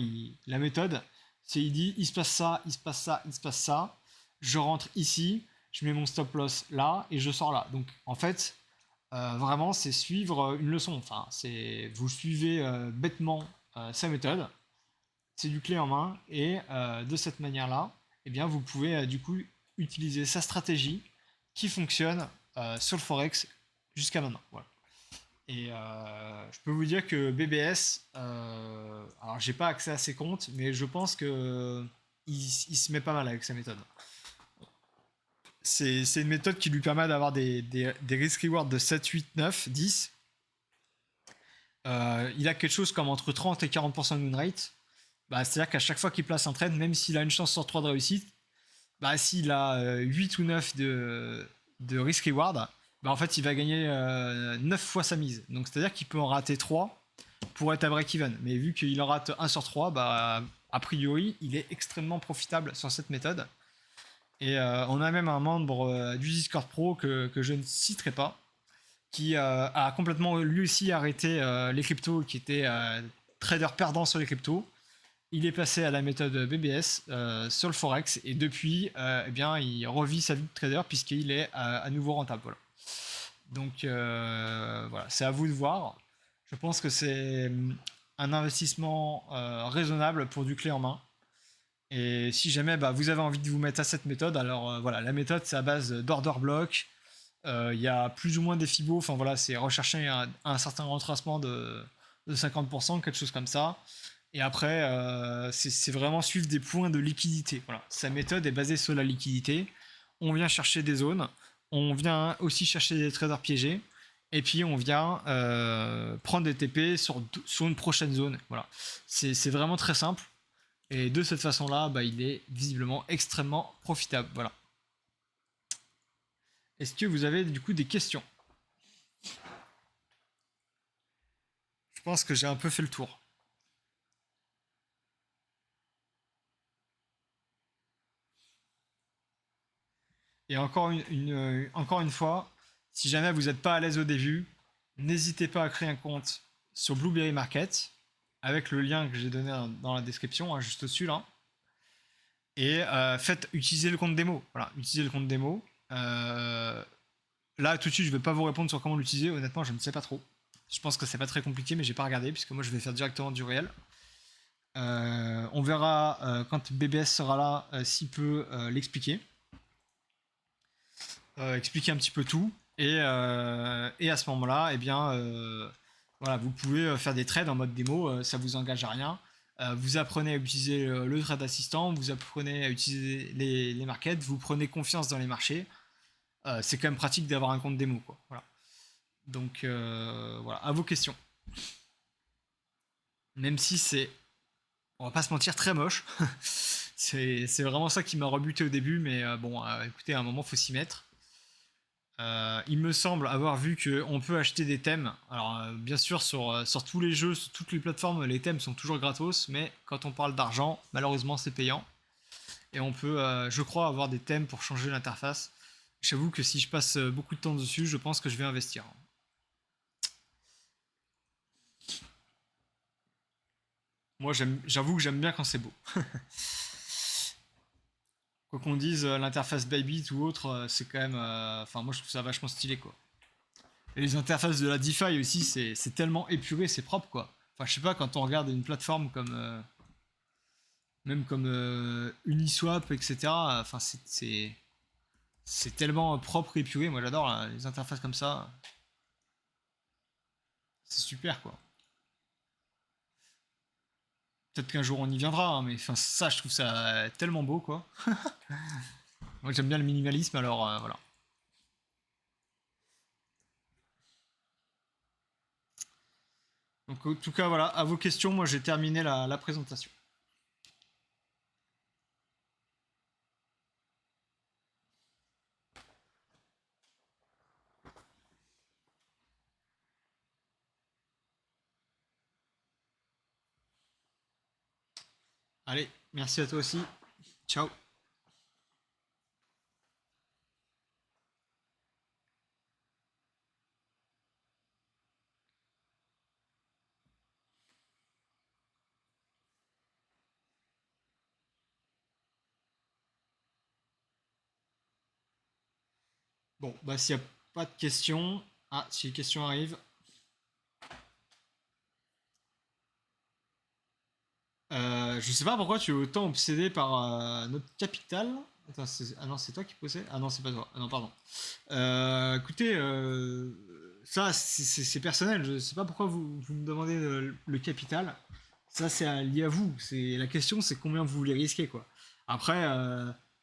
la méthode, c'est il dit il se passe ça, il se passe ça, il se passe ça. Je rentre ici, je mets mon stop loss là et je sors là. Donc en fait, vraiment, c'est suivre une leçon. Enfin, c'est vous suivez bêtement sa méthode, c'est du clé en main et de cette manière-là, eh bien, vous pouvez du coup utiliser sa stratégie qui fonctionne sur le Forex jusqu'à maintenant. Voilà. Et je peux vous dire que BBS, alors j'ai pas accès à ses comptes, mais je pense que il se met pas mal avec sa méthode. C'est une méthode qui lui permet d'avoir des risk-reward de 7, 8, 9, 10. Il a quelque chose comme entre 30 et 40% de win rate. Bah, c'est-à-dire qu'à chaque fois qu'il place un trade, même s'il a une chance sur 3 de réussite, bah, s'il a 8 ou 9 de risk reward, bah, en fait il va gagner 9 fois sa mise. Donc c'est-à-dire qu'il peut en rater 3 pour être à break-even. Mais vu qu'il en rate 1 sur 3, bah, a priori il est extrêmement profitable sur cette méthode. Et on a même un membre du Discord Pro que je ne citerai pas, qui a complètement lui aussi arrêté les cryptos, qui était trader perdant sur les cryptos. Il est passé à la méthode BBS sur le Forex et depuis, eh bien, il revit sa vie de trader puisqu'il est à nouveau rentable. Voilà. Donc voilà, c'est à vous de voir. Je pense que c'est un investissement raisonnable pour du clé en main. Et si jamais bah, vous avez envie de vous mettre à cette méthode, alors voilà, la méthode c'est à base d'order block. Il y a plus ou moins des fibos, enfin voilà, c'est rechercher un certain retracement de 50%, quelque chose comme ça. Et après, c'est vraiment suivre des points de liquidité. Voilà. Sa méthode est basée sur la liquidité. On vient chercher des zones, on vient aussi chercher des traders piégés, et puis on vient prendre des TP sur une prochaine zone. Voilà. C'est vraiment très simple. Et de cette façon-là, bah, il est visiblement extrêmement profitable. Voilà. Est-ce que vous avez du coup des questions? Je pense que j'ai un peu fait le tour. Et encore une fois, si jamais vous n'êtes pas à l'aise au début, n'hésitez pas à créer un compte sur Blueberry Market avec le lien que j'ai donné dans la description, hein, juste au-dessus là. Et faites utiliser le compte démo. Voilà, utilisez le compte démo. Là, tout de suite, je ne vais pas vous répondre sur comment l'utiliser. Honnêtement, je ne sais pas trop. Je pense que c'est pas très compliqué, mais j'ai pas regardé puisque moi je vais faire directement du réel. On verra quand BBS sera là s'il peut l'expliquer. Expliquer un petit peu tout. Et à ce moment-là, eh bien, voilà, vous pouvez faire des trades en mode démo, ça vous engage à rien. Vous apprenez à utiliser le trade assistant, vous apprenez à utiliser les markets, vous prenez confiance dans les marchés. C'est quand même pratique d'avoir un compte démo, quoi. Voilà. Donc voilà, à vos questions. Même si c'est, on va pas se mentir, très moche. c'est vraiment ça qui m'a rebuté au début, mais bon, écoutez, à un moment, faut s'y mettre. Il me semble avoir vu qu'on peut acheter des thèmes. Alors, bien sûr, sur tous les jeux, sur toutes les plateformes, les thèmes sont toujours gratos, mais quand on parle d'argent, malheureusement, c'est payant. Et on peut, je crois, avoir des thèmes pour changer l'interface. J'avoue que si je passe beaucoup de temps dessus, je pense que je vais investir. Moi, j'avoue que j'aime bien quand c'est beau. Quoi qu'on dise, l'interface Bybit ou autre, c'est quand même. Enfin, moi, je trouve ça vachement stylé, quoi. Et les interfaces de la DeFi aussi, c'est tellement épuré, c'est propre, quoi. Enfin, je sais pas, quand on regarde une plateforme comme. Même comme Uniswap, etc. Enfin, c'est tellement propre et épuré. Moi, j'adore là, les interfaces comme ça. C'est super, quoi. Peut-être qu'un jour on y viendra, hein, mais enfin, ça, je trouve ça tellement beau, quoi. Moi, j'aime bien le minimalisme, alors voilà. Donc, en tout cas, voilà, à vos questions, moi, j'ai terminé la présentation. Allez, merci à toi aussi. Ciao. Bon, bah, s'il n'y a pas de questions. Ah, si les questions arrivent. Je sais pas pourquoi tu es autant obsédé par notre capitale. Attends, ah non, c'est toi qui possède. Ah non, c'est pas toi. Ah non, pardon. Écoutez, ça, c'est personnel. Je sais pas pourquoi vous me demandez le capital. Ça, c'est lié à vous. La question, c'est combien vous voulez risquer, quoi. Après,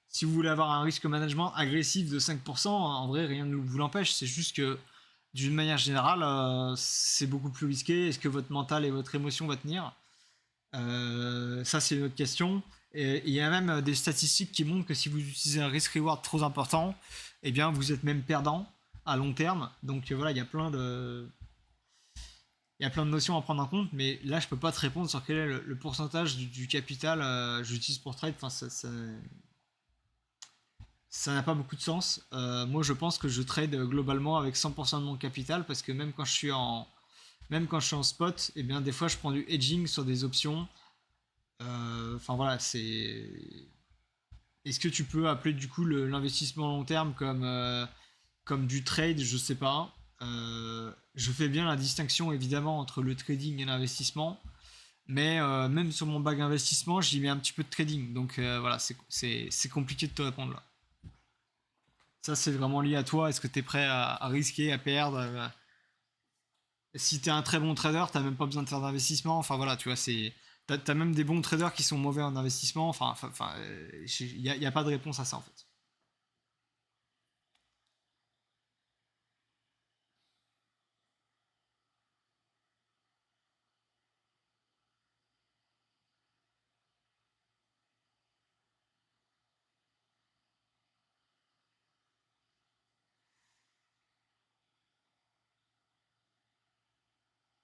si vous voulez avoir un risque management agressif de 5%, en vrai, rien ne vous l'empêche. C'est juste que, d'une manière générale, c'est beaucoup plus risqué. Est-ce que votre mental et votre émotion va tenir? Ça, c'est une autre question. Et il y a même des statistiques qui montrent que si vous utilisez un risk-reward trop important, eh bien, vous êtes même perdant à long terme. Donc voilà, il y a plein de notions à prendre en compte, mais là, je peux pas te répondre sur quel est le pourcentage du capital j'utilise pour trade. Enfin, ça n'a pas beaucoup de sens. Moi, je pense que je trade globalement avec 100% de mon capital parce que même quand je suis en spot, eh bien, des fois, je prends du hedging sur des options. Enfin voilà, c'est. Est-ce que tu peux appeler du coup l'investissement long terme comme du trade? Je sais pas. Je fais bien la distinction évidemment entre le trading et l'investissement, mais même sur mon bag investissement, j'y mets un petit peu de trading. Donc voilà, c'est compliqué de te répondre là. Ça, c'est vraiment lié à toi. Est-ce que tu es prêt à risquer, à perdre si tu es un très bon trader, tu même pas besoin de faire d'investissement. Enfin voilà, tu vois, t'as même des bons traders qui sont mauvais en investissement. Enfin, y a pas de réponse à ça en fait.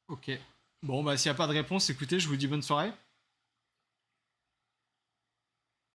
Ok. Bon, bah s'il y a pas de réponse, écoutez, je vous dis bonne soirée.